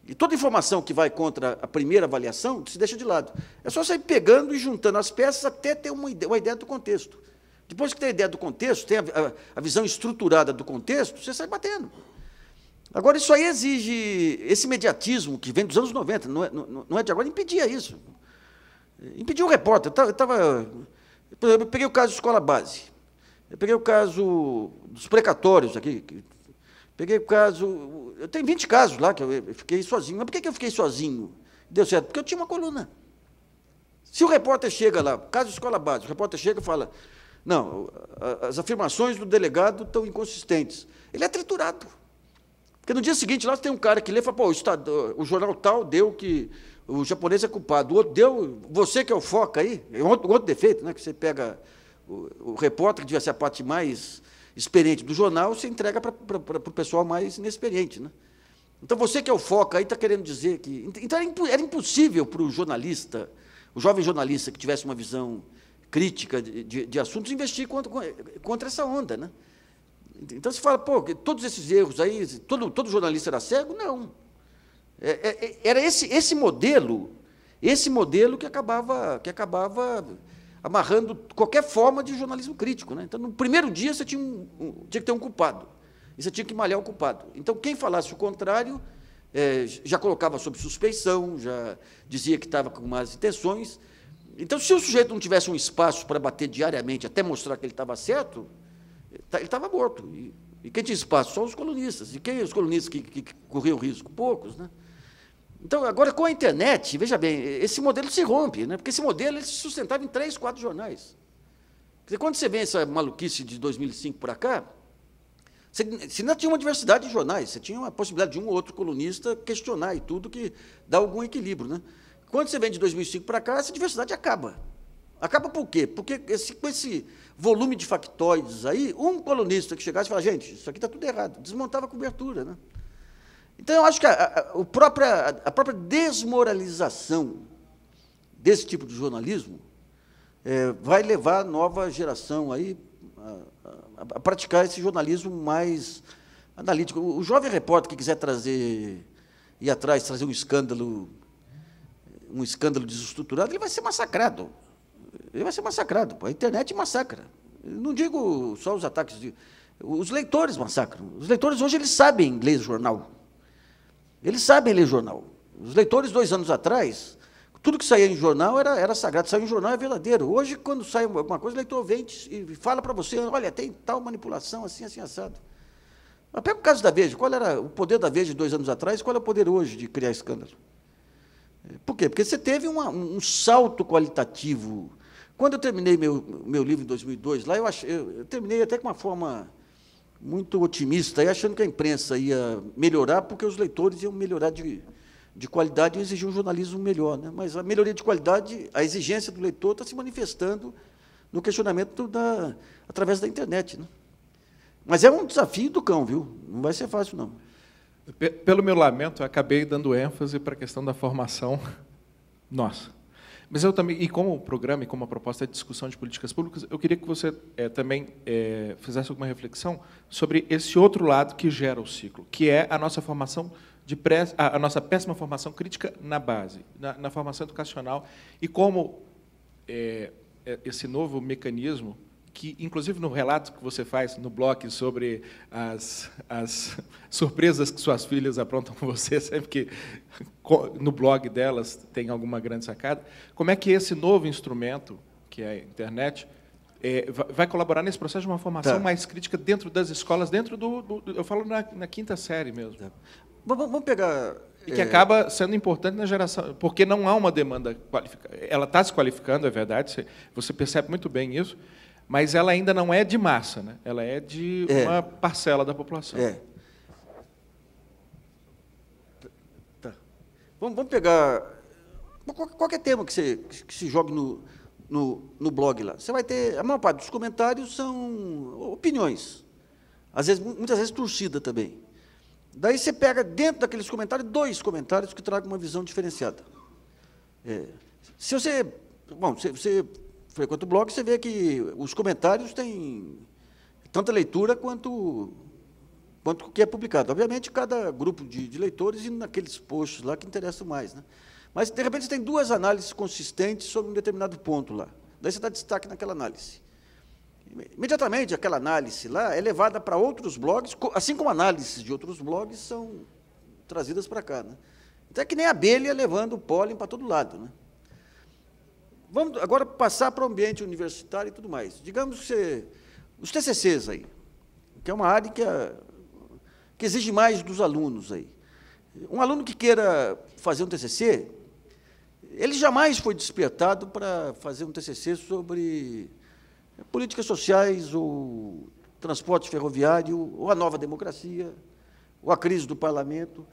E toda informação que vai contra a primeira avaliação se deixa de lado. É só sair pegando e juntando as peças até ter uma ideia do contexto. Depois que tem a ideia do contexto, tem a visão estruturada do contexto, você sai batendo. Agora, isso aí exige, esse imediatismo que vem dos anos 90, não é de agora, impedia isso. Impedia o repórter. Por exemplo, eu peguei o caso de escola base, eu peguei o caso dos precatórios aqui, peguei o caso... Eu tenho 20 casos lá que eu fiquei sozinho. Mas por que eu fiquei sozinho? Deu certo? Porque eu tinha uma coluna. Se o repórter chega lá, caso de escola base, o repórter chega e fala, não, as afirmações do delegado estão inconsistentes. Ele é triturado. Porque no dia seguinte, lá tem um cara que lê e fala, pô, o jornal tal deu que o japonês é culpado, o outro deu, você que é o foca aí, é outro defeito, né, que você pega o repórter, que devia ser a parte mais experiente do jornal, você entrega para o pessoal mais inexperiente. Né? Então, você que é o foca aí está querendo dizer que... Então, era impossível para o jornalista, o jovem jornalista que tivesse uma visão crítica de assuntos, investir contra essa onda, né? Então, se fala, pô, todos esses erros aí, todo jornalista era cego? Não. Era esse modelo que acabava amarrando qualquer forma de jornalismo crítico. Né? Então, no primeiro dia, você tinha que ter um culpado, e você tinha que malhar o culpado. Então, quem falasse o contrário, já colocava sob suspeição, já dizia que estava com más intenções. Então, se o sujeito não tivesse um espaço para bater diariamente, até mostrar que ele estava certo, ele estava morto. E quem tinha espaço? Só os colunistas. E quem os colunistas que corriam risco? Poucos. Né? Então, agora, com a internet, veja bem, esse modelo se rompe, né? Porque esse modelo ele se sustentava em 3, 4 jornais. Quer dizer, quando você vê essa maluquice de 2005 para cá, você ainda tinha uma diversidade de jornais, você tinha uma possibilidade de um ou outro colunista questionar e tudo, que dá algum equilíbrio. Né? Quando você vem de 2005 para cá, essa diversidade acaba. Acaba por quê? Porque com esse volume de factóides aí, um colunista que chegasse e falasse, gente, isso aqui está tudo errado, desmontava a cobertura. Né? Então, eu acho que a própria desmoralização desse tipo de jornalismo vai levar a nova geração aí a praticar esse jornalismo mais analítico. O jovem repórter que quiser ir atrás, trazer um escândalo desestruturado, ele vai ser massacrado. Ele vai ser massacrado. A internet massacra. Eu não digo só os ataques. Os leitores massacram. Os leitores hoje eles sabem ler jornal. Eles sabem ler jornal. Os leitores, 2 anos atrás, tudo que saía em jornal era sagrado. Saiu em jornal é verdadeiro. Hoje, quando sai alguma coisa, o leitor vem e fala para você, olha, tem tal manipulação, assim, assim, assado. Mas pega o caso da Veja. Qual era o poder da Veja de 2 anos atrás? Qual é o poder hoje de criar escândalo? Por quê? Porque você teve um salto qualitativo. Quando eu terminei meu livro em 2002, lá eu terminei até com uma forma muito otimista, achando que a imprensa ia melhorar, porque os leitores iam melhorar de qualidade e exigir um jornalismo melhor. Né? Mas a melhoria de qualidade, a exigência do leitor está se manifestando no questionamento através da internet. Né? Mas é um desafio do cão, viu? Não vai ser fácil, não. Pelo meu lamento, eu acabei dando ênfase para a questão da formação nossa. Mas eu também, e como o programa e como a proposta de discussão de políticas públicas, eu queria que você também fizesse alguma reflexão sobre esse outro lado que gera o ciclo, que é a nossa formação a nossa péssima formação crítica na base, na formação educacional, e como esse novo mecanismo, que, inclusive, no relato que você faz no blog sobre as surpresas que suas filhas aprontam com você, sempre que no blog delas tem alguma grande sacada, como é que esse novo instrumento, que é a internet, vai colaborar nesse processo de uma formação mais crítica dentro das escolas, eu falo na 5ª série mesmo. Vamos pegar... E que acaba sendo importante na geração, porque não há uma demanda qualificada. Ela está se qualificando, é verdade, você percebe muito bem isso, mas ela ainda não é de massa, né? Ela é de uma parcela da população. Tá. Vamos pegar qualquer tema que se jogue no blog lá. Você vai ter, a maior parte dos comentários são opiniões, muitas vezes torcida também. Daí você pega dentro daqueles comentários 2 comentários que tragam uma visão diferenciada. Se você, bom, você frequenta o blog, você vê que os comentários têm tanta leitura quanto o que é publicado. Obviamente, cada grupo de leitores indo naqueles posts lá que interessam mais, né? Mas, de repente, você tem 2 análises consistentes sobre um determinado ponto lá. Daí você dá destaque naquela análise. Imediatamente, aquela análise lá é levada para outros blogs, assim como análises de outros blogs são trazidas para cá, né? Então, é que nem a abelha levando o pólen para todo lado, né? Vamos agora passar para o ambiente universitário e tudo mais. Digamos que os TCCs aí, que é uma área que exige mais dos alunos aí. Um aluno que queira fazer um TCC, ele jamais foi despertado para fazer um TCC sobre políticas sociais, ou transporte ferroviário, ou a nova democracia, ou a crise do parlamento.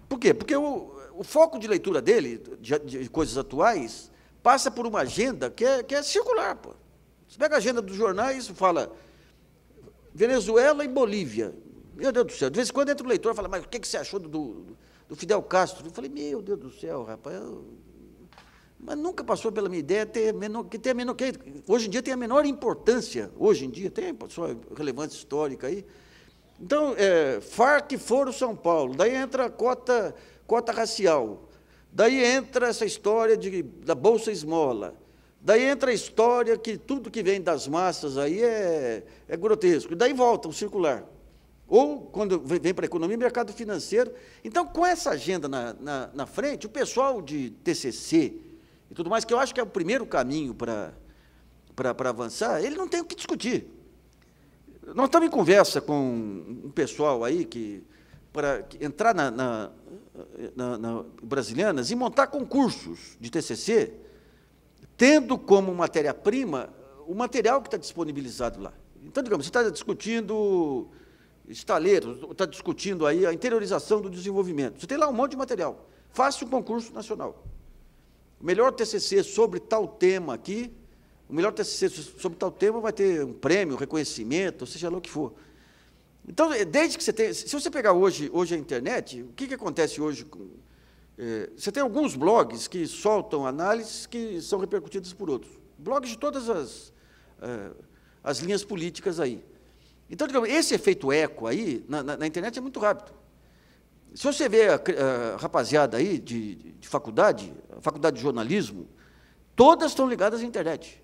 Por quê? Porque o foco de leitura dele, de coisas atuais, passa por uma agenda que é circular. Pô. Você pega a agenda dos jornais e fala Venezuela e Bolívia. Meu Deus do céu, de vez em quando entra o leitor e fala, mas o que você achou do Fidel Castro? Eu falei, meu Deus do céu, rapaz, mas nunca passou pela minha ideia que hoje em dia tem a menor importância, hoje em dia tem sua relevância histórica aí. Então, Farc Foro São Paulo, daí entra a cota racial, daí entra essa história da Bolsa Esmola, daí entra a história que tudo que vem das massas aí é grotesco, e daí volta o circular. Ou, quando vem para a economia, mercado financeiro. Então, com essa agenda na frente, o pessoal de TCC e tudo mais, que eu acho que é o primeiro caminho para avançar, ele não tem o que discutir. Nós estamos em conversa com um pessoal aí para entrar na Brasilianas e montar concursos de TCC, tendo como matéria-prima o material que está disponibilizado lá. Então, digamos, você está discutindo estaleiros, está discutindo aí a interiorização do desenvolvimento. Você tem lá um monte de material. Faça um concurso nacional. O melhor TCC sobre tal tema aqui, o melhor TCC sobre tal tema vai ter um prêmio, reconhecimento, ou seja lá o que for. Então, desde que você tem... Se você pegar hoje a internet, o que acontece hoje? Você tem alguns blogs que soltam análises que são repercutidas por outros. Blogs de todas as linhas políticas aí. Então, digamos, esse efeito eco aí, na internet, é muito rápido. Se você vê a rapaziada aí de faculdade, a faculdade de jornalismo, todas estão ligadas à internet.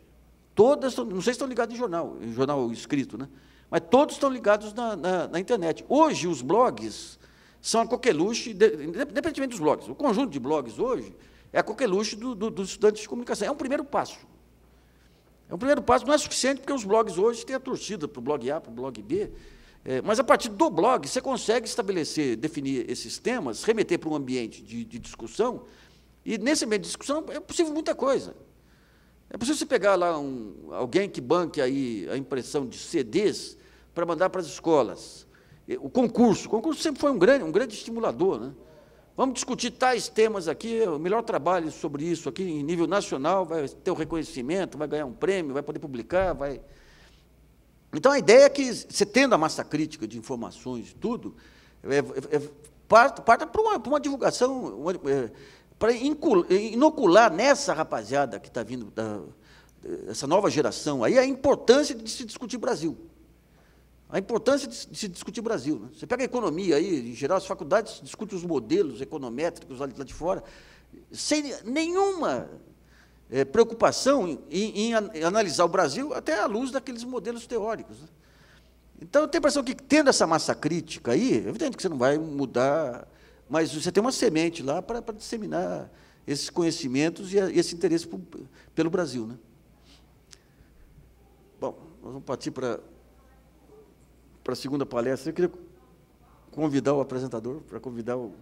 Todas estão, não sei se estão ligadas em jornal escrito, né? Mas todos estão ligados na internet. Hoje, os blogs são a coqueluche, independentemente dos blogs. O conjunto de blogs hoje é a coqueluche dos estudantes de comunicação. É um primeiro passo. É um primeiro passo, não é suficiente, porque os blogs hoje têm a torcida para o blog A, para o blog B, mas a partir do blog você consegue estabelecer, definir esses temas, remeter para um ambiente de discussão, e nesse ambiente de discussão é possível muita coisa. É possível você pegar lá alguém que banque aí a impressão de CDs para mandar para as escolas. O concurso sempre foi um grande estimulador, né? Vamos discutir tais temas aqui, o melhor trabalho sobre isso aqui em nível nacional, vai ter o reconhecimento, vai ganhar um prêmio, vai poder publicar, vai... Então, a ideia é que, você tendo a massa crítica de informações e tudo, parta para uma divulgação, para inocular nessa rapaziada que está vindo, essa nova geração, aí a importância de se discutir Brasil. A importância de se discutir Brasil, né? Você pega a economia aí, em geral, as faculdades discutem os modelos econométricos lá de fora, sem nenhuma preocupação em analisar o Brasil até à luz daqueles modelos teóricos, né? Então, eu tenho a impressão que, tendo essa massa crítica aí, é evidente que você não vai mudar, mas você tem uma semente lá para disseminar esses conhecimentos e esse interesse pelo Brasil, né? Bom, nós vamos partir para a segunda palestra. Eu queria convidar o apresentador, para convidar o...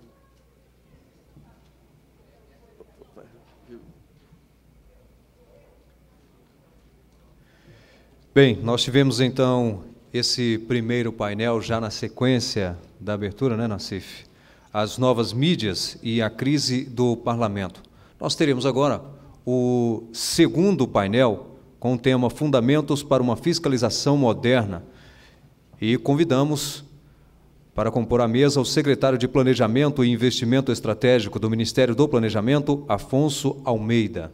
Bem, nós tivemos, então, esse primeiro painel já na sequência da abertura, né, Nassif? As novas mídias e a crise do parlamento. Nós teremos agora o segundo painel com o tema Fundamentos para uma Fiscalização Moderna. E convidamos Para compor a mesa, o secretário de Planejamento e Investimento Estratégico do Ministério do Planejamento, Afonso Almeida.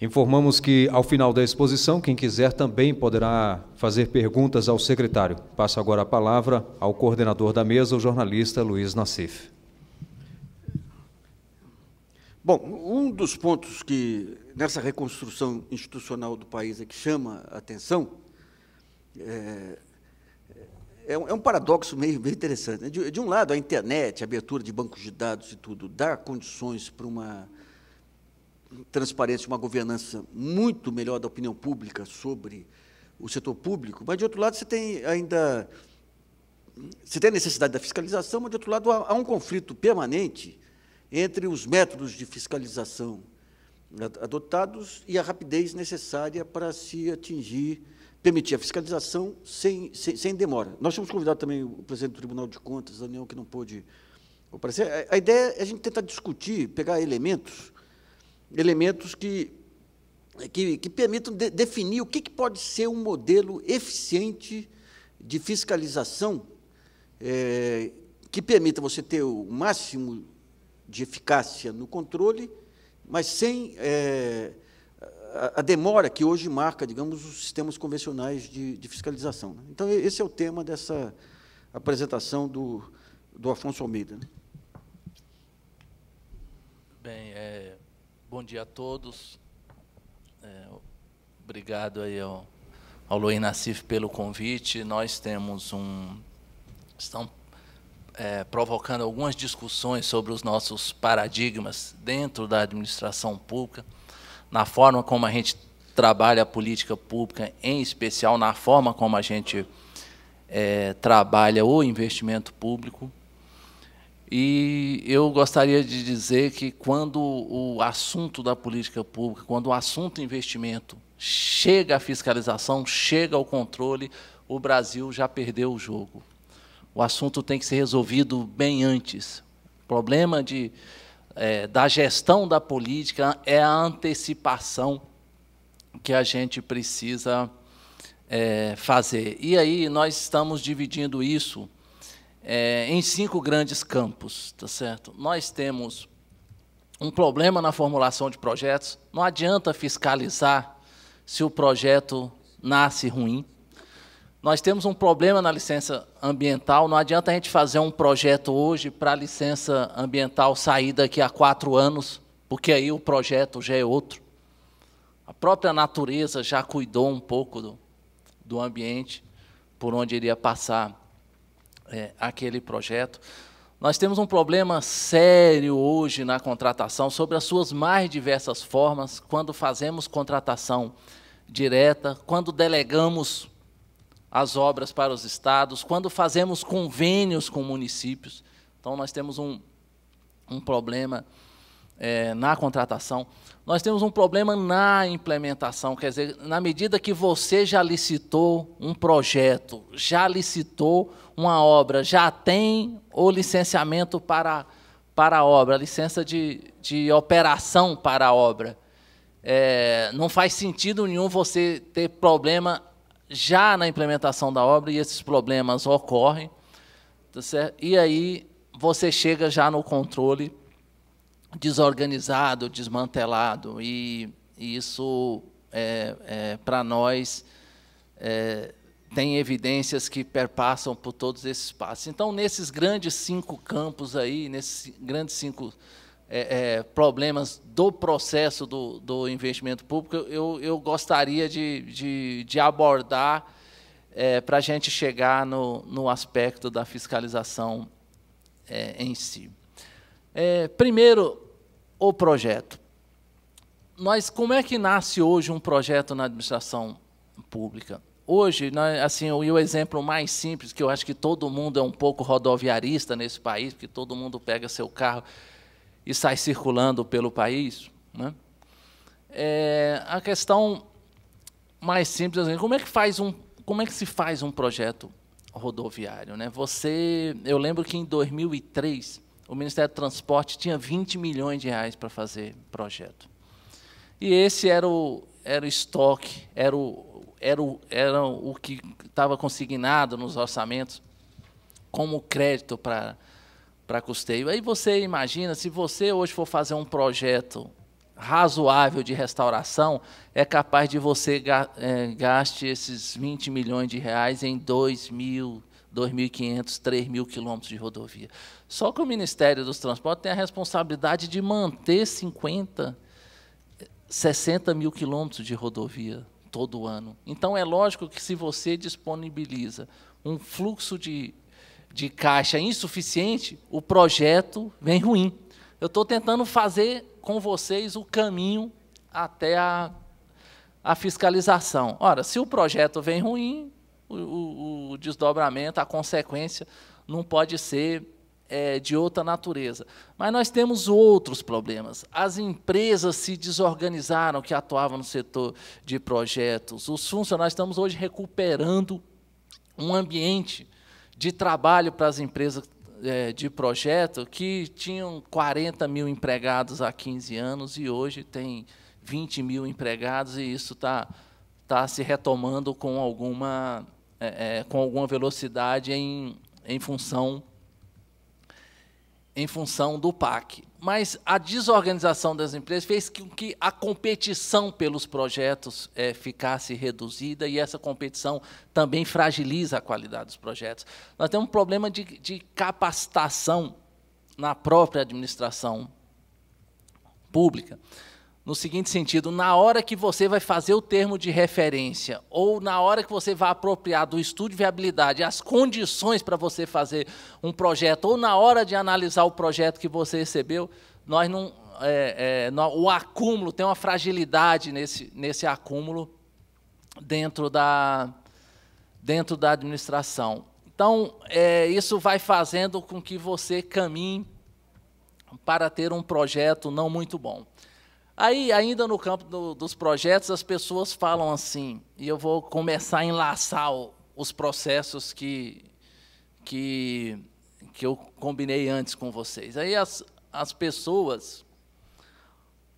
Informamos que, ao final da exposição, quem quiser também poderá fazer perguntas ao secretário. Passo agora a palavra ao coordenador da mesa, o jornalista Luiz Nassif. Bom, um dos pontos que, nessa reconstrução institucional do país, que chama a atenção, é um paradoxo meio interessante. De um lado, a internet, a abertura de bancos de dados e tudo, dá condições para uma transparência, uma governança muito melhor da opinião pública sobre o setor público, mas, de outro lado, você tem a necessidade da fiscalização, mas, de outro lado, há um conflito permanente entre os métodos de fiscalização adotados e a rapidez necessária para se permitir a fiscalização sem demora. Nós tínhamos convidado também o presidente do Tribunal de Contas, Daniel, que não pôde aparecer. A ideia é a gente tentar discutir, pegar elementos que permitam definir o que pode ser um modelo eficiente de fiscalização que permita você ter o máximo de eficácia no controle, mas sem a demora que hoje marca, digamos, os sistemas convencionais de fiscalização. Então, esse é o tema dessa apresentação do Afonso Almeida. Bem, bom dia a todos. Obrigado aí ao Luiz Nassif pelo convite. Nós estamos provocando algumas discussões sobre os nossos paradigmas dentro da administração pública, na forma como a gente trabalha a política pública, em especial na forma como a gente trabalha o investimento público. E eu gostaria de dizer que, quando o assunto da política pública, quando o assunto investimento chega à fiscalização, chega ao controle, o Brasil já perdeu o jogo. O assunto tem que ser resolvido bem antes. O problema da gestão da política é a antecipação que a gente precisa fazer. E aí nós estamos dividindo isso em 5 grandes campos, tá certo? Nós temos um problema na formulação de projetos. Não adianta fiscalizar se o projeto nasce ruim. Nós temos um problema na licença ambiental. Não adianta a gente fazer um projeto hoje para a licença ambiental sair daqui a 4 anos, porque aí o projeto já é outro. A própria natureza já cuidou um pouco do ambiente por onde iria passar aquele projeto. Nós temos um problema sério hoje na contratação, sobre as suas mais diversas formas, quando fazemos contratação direta, quando delegamos as obras para os estados, quando fazemos convênios com municípios. Então, nós temos um problema na contratação. Nós temos um problema na implementação, quer dizer, na medida que você já licitou um projeto, já licitou uma obra, já tem o licenciamento para a obra, a licença de operação para a obra. Não faz sentido nenhum você ter problema já na implementação da obra, e esses problemas ocorrem, tá certo? E aí você chega já no controle desorganizado, desmantelado, e isso, para nós, tem evidências que perpassam por todos esses passos. Então, nesses grandes 5 campos aí, nesses grandes 5 problemas do processo do investimento público, eu gostaria de abordar para a gente chegar no aspecto da fiscalização em si. Primeiro, o projeto. Como é que nasce hoje um projeto na administração pública? Hoje, assim, o exemplo mais simples, que eu acho que todo mundo é um pouco rodoviarista nesse país, porque todo mundo pega seu carro e sai circulando pelo país, né? A questão mais simples, assim, como é que se faz um projeto rodoviário, né? Eu lembro que em 2003 o Ministério do Transporte tinha 20 milhões de reais para fazer projeto. E esse era o estoque, era o que estava consignado nos orçamentos como crédito para custeio. Aí você imagina, se você hoje for fazer um projeto razoável de restauração, é capaz de você gaste esses 20 milhões de reais em 2.000, 2.500, 3.000 quilômetros de rodovia. Só que o Ministério dos Transportes tem a responsabilidade de manter 50, 60 mil quilômetros de rodovia todo ano. Então, é lógico que, se você disponibiliza um fluxo de caixa insuficiente, o projeto vem ruim. Eu estou tentando fazer com vocês o caminho até a fiscalização. Ora, se o projeto vem ruim, o desdobramento, a consequência, não pode ser de outra natureza. Mas nós temos outros problemas. As empresas se desorganizaram que atuavam no setor de projetos. Os funcionários, estamos hoje recuperando um ambiente de trabalho para as empresas de projeto que tinham 40 mil empregados há 15 anos e hoje tem 20 mil empregados, e isso está se retomando com alguma velocidade em função do PAC. Mas a desorganização das empresas fez com que a competição pelos projetos ficasse reduzida, e essa competição também fragiliza a qualidade dos projetos. Nós temos um problema de capacitação na própria administração pública, no seguinte sentido: na hora que você vai fazer o termo de referência, ou na hora que você vai apropriar do estudo de viabilidade as condições para você fazer um projeto, ou na hora de analisar o projeto que você recebeu, nós não, o acúmulo, tem uma fragilidade nesse acúmulo dentro da administração. Então, isso vai fazendo com que você caminhe para ter um projeto não muito bom. Aí, ainda no campo dos projetos, as pessoas falam assim, e eu vou começar a enlaçar os processos que eu combinei antes com vocês. Aí as pessoas,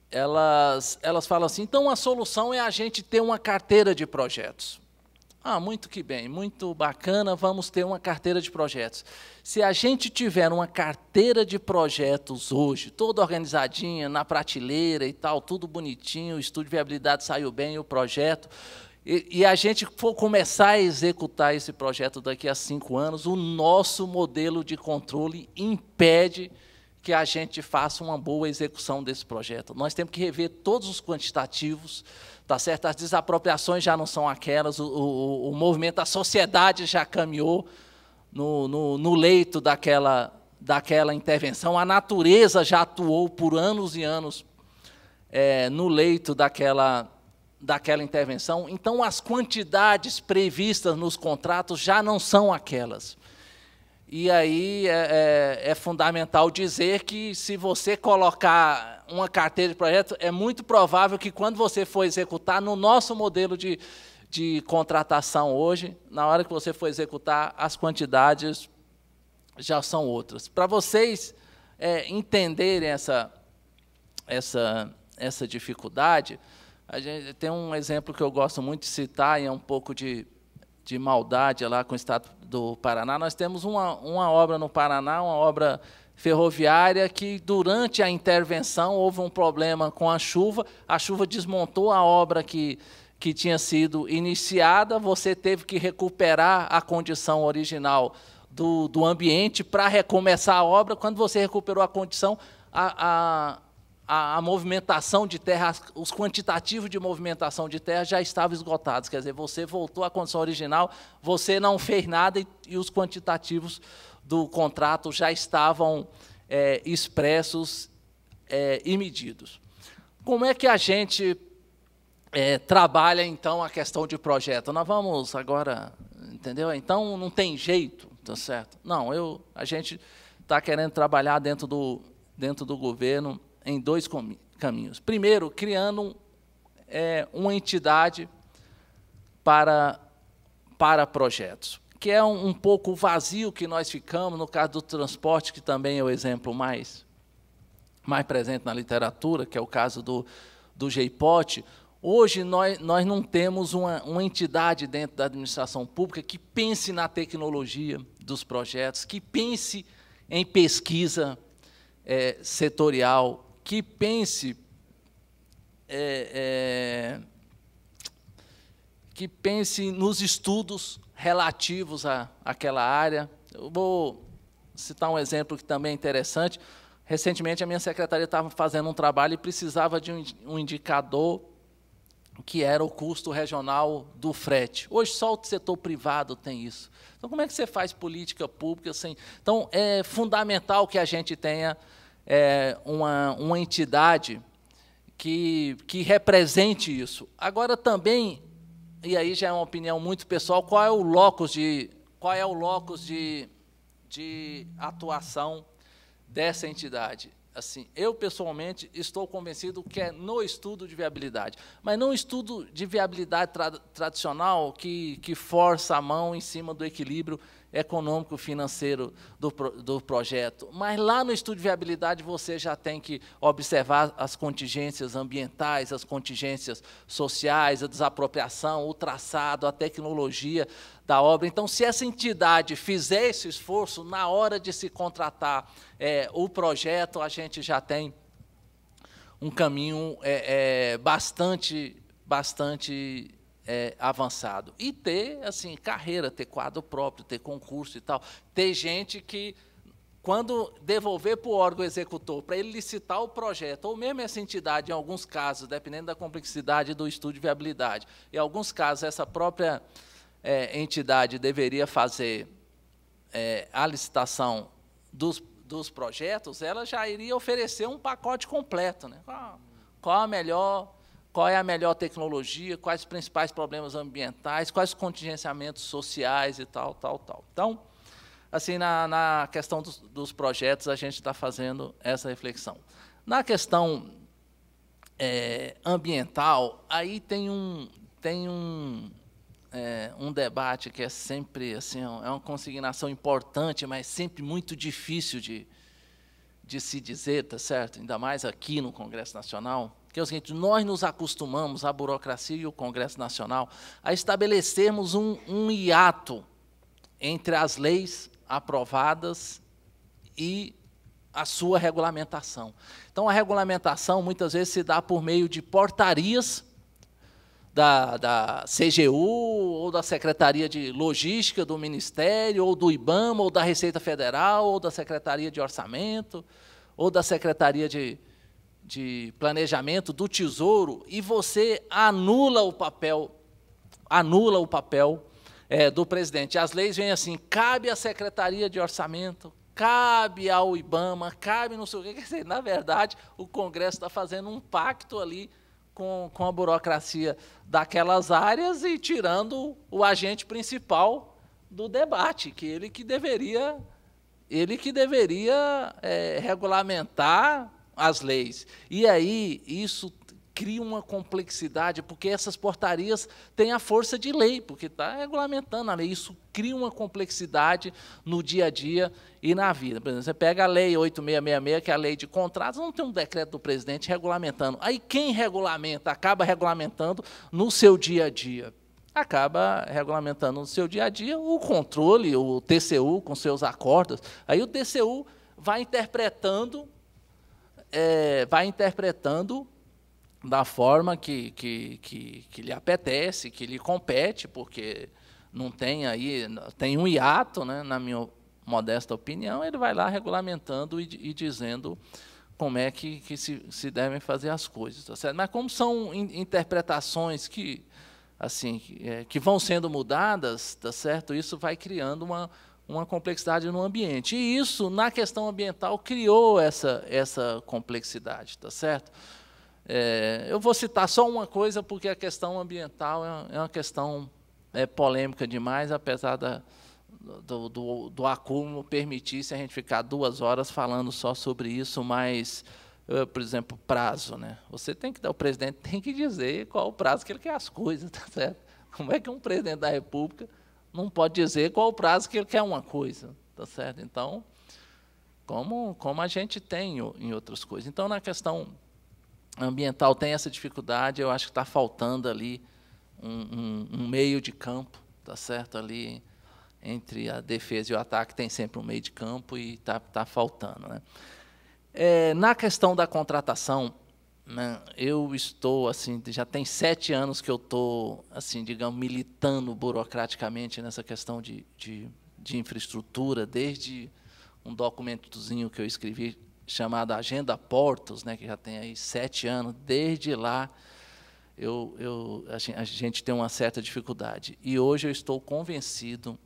elas falam assim: então a solução é a gente ter uma carteira de projetos. Ah, muito que bem, muito bacana, vamos ter uma carteira de projetos. Se a gente tiver uma carteira de projetos hoje, toda organizadinha, na prateleira e tal, tudo bonitinho, o estudo de viabilidade saiu bem, o projeto, e a gente for começar a executar esse projeto daqui a 5 anos, o nosso modelo de controle impede que a gente faça uma boa execução desse projeto. Nós temos que rever todos os quantitativos, tá certo? As desapropriações já não são aquelas, o movimento da sociedade já caminhou no leito daquela intervenção, a natureza já atuou por anos e anos no leito daquela intervenção. Então, as quantidades previstas nos contratos já não são aquelas. E aí é fundamental dizer que, se você colocar uma carteira de projeto, é muito provável que, quando você for executar, no nosso modelo de contratação hoje, na hora que você for executar, as quantidades já são outras. Para vocês entenderem essa dificuldade, a gente tem um exemplo que eu gosto muito de citar, e é um pouco de maldade lá com o Estado do Paraná. Nós temos uma obra no Paraná, uma obra ferroviária, que, durante a intervenção, houve um problema com a chuva desmontou a obra que tinha sido iniciada, você teve que recuperar a condição original do ambiente para recomeçar a obra. Quando você recuperou a condição, a movimentação de terra, os quantitativos de movimentação de terra já estavam esgotados. Quer dizer, você voltou à condição original, você não fez nada, e os quantitativos do contrato já estavam expressos e medidos. Como é que a gente trabalha, então, a questão de projeto? Nós vamos agora, entendeu? Então, não tem jeito, tá certo? Não, a gente está querendo trabalhar dentro do governo em 2 caminhos. Primeiro, criando uma entidade para projetos, que é um pouco o vazio que nós ficamos no caso do transporte, que também é o exemplo mais presente na literatura, que é o caso do GEIPOT, hoje nós não temos uma entidade dentro da administração pública que pense na tecnologia dos projetos, que pense em pesquisa setorial, que pense nos estudos relativos àquela área. Eu vou citar um exemplo que também é interessante. Recentemente, a minha secretaria estava fazendo um trabalho e precisava de um indicador que era o custo regional do frete. Hoje, só o setor privado tem isso. Então, como é que você faz política pública sem... Então, é fundamental que a gente tenha uma entidade que represente isso. Agora, também, e aí já é uma opinião muito pessoal, qual é o locus de atuação dessa entidade? Assim, eu, pessoalmente, estou convencido que é no estudo de viabilidade, mas não estudo de viabilidade tradicional que força a mão em cima do equilíbrio econômico-financeiro do projeto. Mas lá no estudo de viabilidade você já tem que observar as contingências ambientais, as contingências sociais, a desapropriação, o traçado, a tecnologia da obra. Então, se essa entidade fizer esse esforço, na hora de se contratar o projeto, a gente já tem um caminho bastante avançado. E ter, assim, carreira, ter quadro próprio, ter concurso e tal. Ter gente que, quando devolver para o órgão executor, para ele licitar o projeto, ou mesmo essa entidade, em alguns casos, dependendo da complexidade do estudo de viabilidade, em alguns casos, essa própria entidade deveria fazer a licitação dos projetos, ela já iria oferecer um pacote completo, né? Qual é a melhor tecnologia, quais os principais problemas ambientais, quais os contingenciamentos sociais e tal. Então, assim, na questão dos projetos, a gente está fazendo essa reflexão. Na questão ambiental, aí tem um debate que é sempre, assim, é uma consignação importante, mas sempre muito difícil de se dizer, tá certo? Ainda mais aqui no Congresso Nacional, que é o seguinte: nós nos acostumamos, a burocracia e o Congresso Nacional, a estabelecermos um hiato entre as leis aprovadas e a sua regulamentação. Então, a regulamentação, muitas vezes, se dá por meio de portarias da CGU, ou da Secretaria de Logística do Ministério, ou do IBAMA, ou da Receita Federal, ou da Secretaria de Orçamento, ou da Secretaria de Planejamento do Tesouro, e você anula o papel do presidente. As leis vêm assim: cabe à Secretaria de Orçamento, cabe ao IBAMA, cabe não sei o quê. Quer dizer, na verdade, o Congresso está fazendo um pacto ali com a burocracia daquelas áreas e tirando o agente principal do debate, que ele que deveria regulamentar as leis. E aí isso cria uma complexidade, porque essas portarias têm a força de lei, porque está regulamentando a lei. Isso cria uma complexidade no dia a dia e na vida. Por exemplo, você pega a Lei 8666, que é a lei de contratos, não tem um decreto do presidente regulamentando. Aí quem regulamenta, acaba regulamentando no seu dia a dia. Acaba regulamentando no seu dia a dia o controle, o TCU com seus acordos. Aí o TCU vai interpretando da forma que lhe apetece, que lhe compete, porque não tem aí, tem um hiato, né, na minha modesta opinião, ele vai lá regulamentando e dizendo como é que se devem fazer as coisas, tá certo? Mas como são interpretações que vão sendo mudadas, tá certo? Isso vai criando uma complexidade no ambiente. E isso, na questão ambiental, criou essa complexidade, tá certo? Eu vou citar só uma coisa, porque a questão ambiental é uma questão polêmica demais, apesar do acúmulo permitisse a gente ficar 2 horas falando só sobre isso, mas, por exemplo, prazo, né? O presidente tem que dizer qual o prazo que ele quer as coisas, tá certo? Como é que um presidente da República não pode dizer qual o prazo que ele quer uma coisa, tá certo? Então, como a gente tem em outras coisas. Então, na questão ambiental tem essa dificuldade, eu acho que está faltando ali um meio de campo, tá certo? Ali entre a defesa e o ataque tem sempre um meio de campo e tá faltando, né? Na questão da contratação, né, eu estou assim, já tem 7 anos que eu estou assim, digamos, militando burocraticamente nessa questão de infraestrutura, desde um documentozinho que eu escrevi chamado Agenda Portos, né, que já tem aí 7 anos. Desde lá a gente tem uma certa dificuldade. E hoje eu estou convencido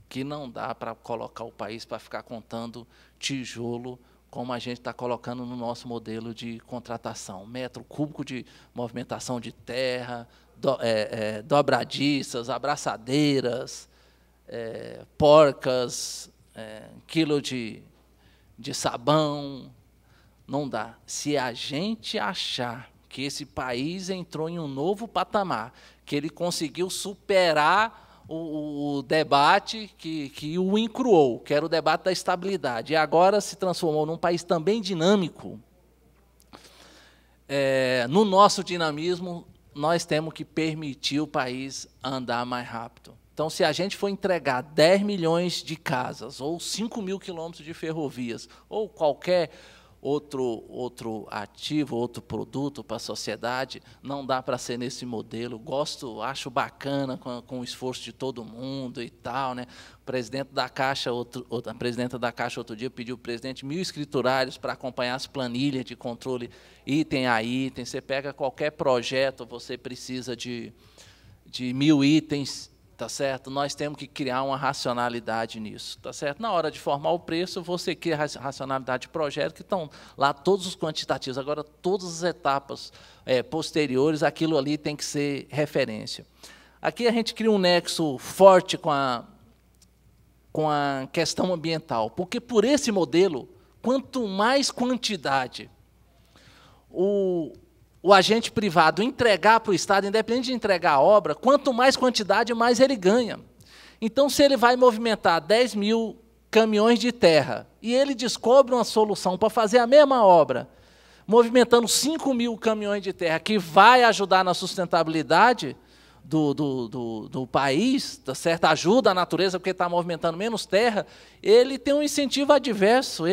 que não dá para colocar o país para ficar contando tijolo como a gente está colocando no nosso modelo de contratação. Metro cúbico de movimentação de terra, dobradiças, abraçadeiras, porcas, quilo de sabão. Não dá. Se a gente achar que esse país entrou em um novo patamar, que ele conseguiu superar o debate que o encruou, que era o debate da estabilidade, e agora se transformou num país também dinâmico, no nosso dinamismo, nós temos que permitir o país andar mais rápido. Então, se a gente for entregar 10 milhões de casas, ou 5 mil quilômetros de ferrovias, ou qualquer outro ativo, outro produto para a sociedade, não dá para ser nesse modelo. Acho bacana com o esforço de todo mundo e tal, né? O presidente da Caixa, a presidenta da Caixa outro dia pediu para o presidente 1.000 escriturários para acompanhar as planilhas de controle item a item. Você pega qualquer projeto, você precisa de 1.000 itens. Tá certo? Nós temos que criar uma racionalidade nisso, tá certo? Na hora de formar o preço, você cria a racionalidade de projeto, que estão lá todos os quantitativos. Agora, todas as etapas posteriores, aquilo ali tem que ser referência. Aqui a gente cria um nexo forte com a questão ambiental, porque por esse modelo, quanto mais quantidade o agente privado entregar para o Estado, independente de entregar a obra, quanto mais quantidade, mais ele ganha. Então, se ele vai movimentar 10 mil caminhões de terra e ele descobre uma solução para fazer a mesma obra, movimentando 5 mil caminhões de terra, que vai ajudar na sustentabilidade do país, tá certo? Ajuda a natureza porque está movimentando menos terra, ele tem um incentivo adverso.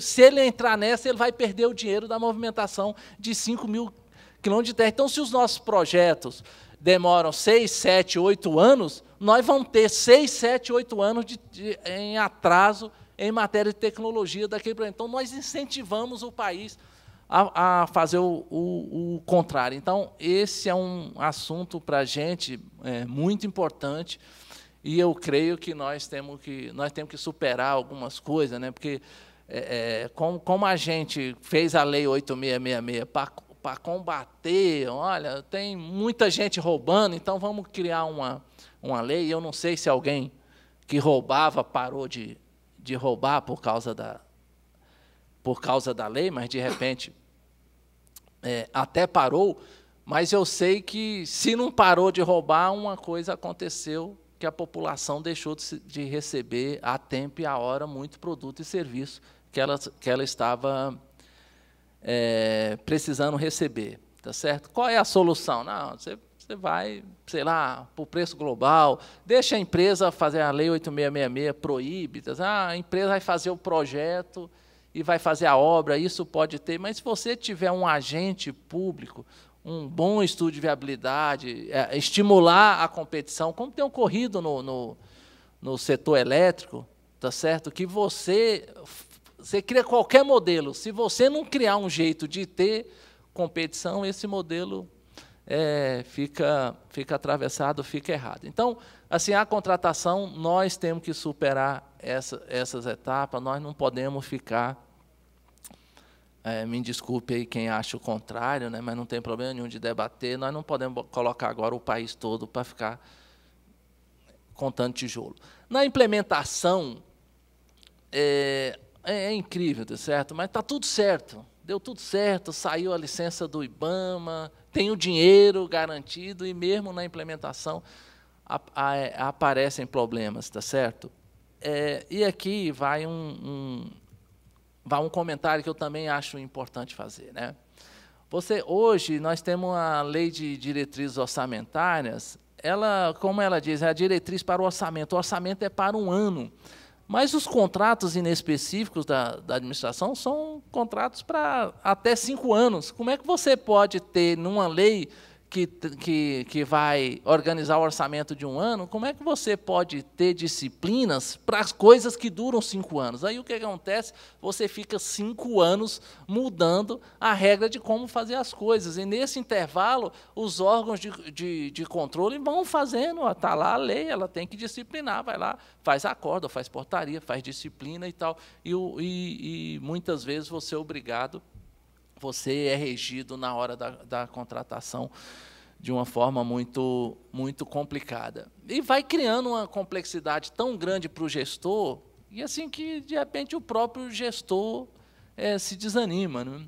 Se ele entrar nessa, ele vai perder o dinheiro da movimentação de 5 mil quilômetros de terra. Então, se os nossos projetos demoram 6, 7, 8 anos, nós vamos ter 6, 7, 8 anos em atraso em matéria de tecnologia daquele projeto. Então, nós incentivamos o país a fazer o contrário. Então, esse é um assunto para a gente muito importante, e eu creio que nós temos que superar algumas coisas, né? Porque, como a gente fez a Lei 8666 para combater, olha, tem muita gente roubando, então vamos criar uma lei. Eu não sei se alguém que roubava parou de roubar por causa da lei, mas, de repente, até parou, mas eu sei que, se não parou de roubar, uma coisa aconteceu, que a população deixou de receber a tempo e a hora muito produto e serviço que ela estava precisando receber. Tá certo? Qual é a solução? Não, você vai, sei lá, para o preço global, deixa a empresa fazer a Lei 8666, proíbe, a empresa vai fazer o projeto e vai fazer a obra, isso pode ter, mas se você tiver um agente público, um bom estudo de viabilidade, estimular a competição, como tem ocorrido no setor elétrico, tá certo? Que você cria qualquer modelo, se você não criar um jeito de ter competição, esse modelo fica atravessado, fica errado. Então, assim, a contratação, nós temos que superar essas etapas, nós não podemos ficar, me desculpe aí quem acha o contrário, né, mas não tem problema nenhum de debater, nós não podemos colocar agora o país todo para ficar contando tijolo. Na implementação, é incrível, tá certo? Mas está tudo certo, deu tudo certo, saiu a licença do IBAMA, tem o dinheiro garantido, e mesmo na implementação aparecem problemas, tá certo? E aqui vai um comentário que eu também acho importante fazer, né? Hoje, nós temos a lei de diretrizes orçamentárias, ela, como ela diz, é a diretriz para o orçamento é para um ano. Mas os contratos inespecíficos da administração são contratos para até 5 anos. Como é que você pode ter, numa lei que vai organizar o orçamento de um ano, como é que você pode ter disciplinas para as coisas que duram 5 anos? Aí o que acontece? Você fica 5 anos mudando a regra de como fazer as coisas. E, nesse intervalo, os órgãos de controle vão fazendo, está lá a lei, ela tem que disciplinar, vai lá, faz acordo, faz portaria, faz disciplina e tal. E muitas vezes você é obrigado, você é regido na hora da contratação de uma forma muito, muito complicada. E vai criando uma complexidade tão grande para o gestor, e assim que, de repente, o próprio gestor se desanima, né?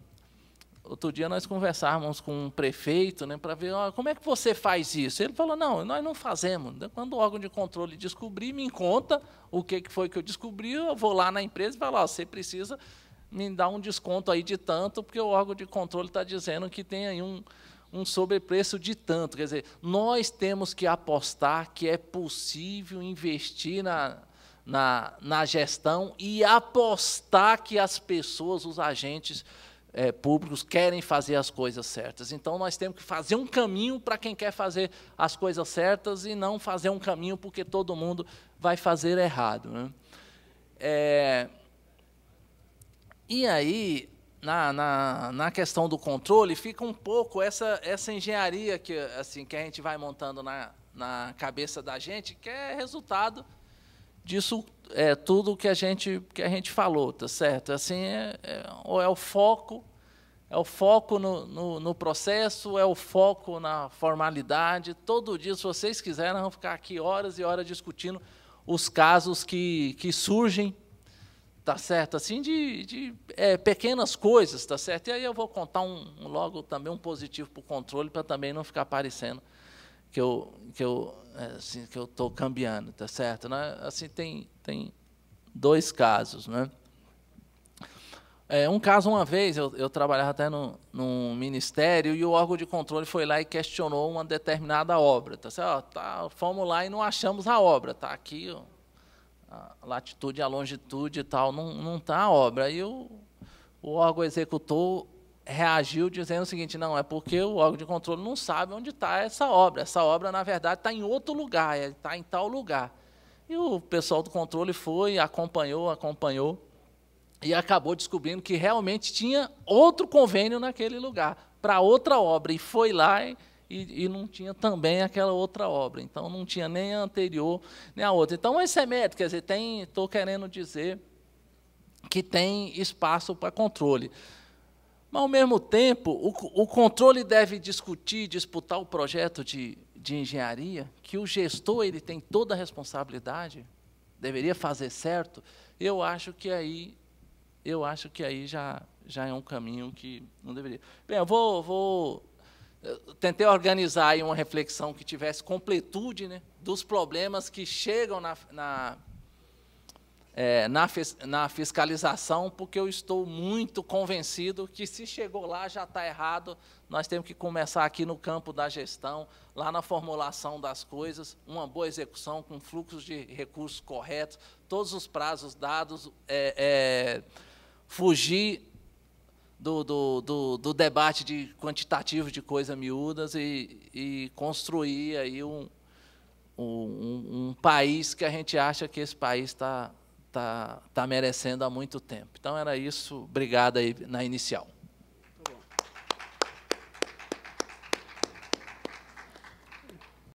Outro dia nós conversávamos com um prefeito, né, para ver como é que você faz isso. Ele falou, não, nós não fazemos. Quando o órgão de controle descobrir, me conta o que foi que eu descobri, eu vou lá na empresa e falo, você precisa me dá um desconto aí de tanto, porque o órgão de controle está dizendo que tem aí um sobrepreço de tanto. Quer dizer, nós temos que apostar que é possível investir na gestão e apostar que as pessoas, os agentes públicos, querem fazer as coisas certas. Então, nós temos que fazer um caminho para quem quer fazer as coisas certas e não fazer um caminho porque todo mundo vai fazer errado, né? E aí, na questão do controle, fica um pouco essa engenharia que a gente vai montando na cabeça da gente, que é resultado disso tudo que a gente falou, tá certo? Assim, ou é o foco no processo, é o foco na formalidade. Todo dia, se vocês quiserem, nós vamos ficar aqui horas e horas discutindo os casos que surgem, tá certo? Assim, de pequenas coisas, tá certo? E aí eu vou contar logo também um positivo para o controle, para também não ficar parecendo que eu estou cambiando, tá certo? Né? Assim, tem 2 casos, né? Um caso, uma vez, eu trabalhava até num ministério e o órgão de controle foi lá e questionou uma determinada obra, tá certo? Fomos lá e não achamos a obra, tá aqui, ó, a latitude, a longitude e tal, não está a obra. Aí o órgão executor reagiu dizendo o seguinte, não, é porque o órgão de controle não sabe onde está essa obra. Essa obra, na verdade, está em outro lugar, está em tal lugar. E o pessoal do controle foi, acompanhou, e acabou descobrindo que realmente tinha outro convênio naquele lugar, para outra obra, e foi lá e não tinha também aquela outra obra. Então, não tinha nem a anterior, nem a outra. Então, esse é mérito, quer dizer, estou querendo dizer que tem espaço para controle. Mas, ao mesmo tempo, o controle deve disputar o projeto de engenharia, que o gestor ele tem toda a responsabilidade, deveria fazer certo. Eu acho que aí já é um caminho que não deveria. Bem, eu tentei organizar aí uma reflexão que tivesse completude, né, dos problemas que chegam na fiscalização, porque eu estou muito convencido que, se chegou lá, já está errado. Nós temos que começar aqui no campo da gestão, lá na formulação das coisas, uma boa execução, com fluxos de recursos corretos, todos os prazos dados, fugir do debate de quantitativo de coisas miúdas e construir aí um país que a gente acha que esse país está merecendo há muito tempo. Então, era isso. Obrigado aí na inicial.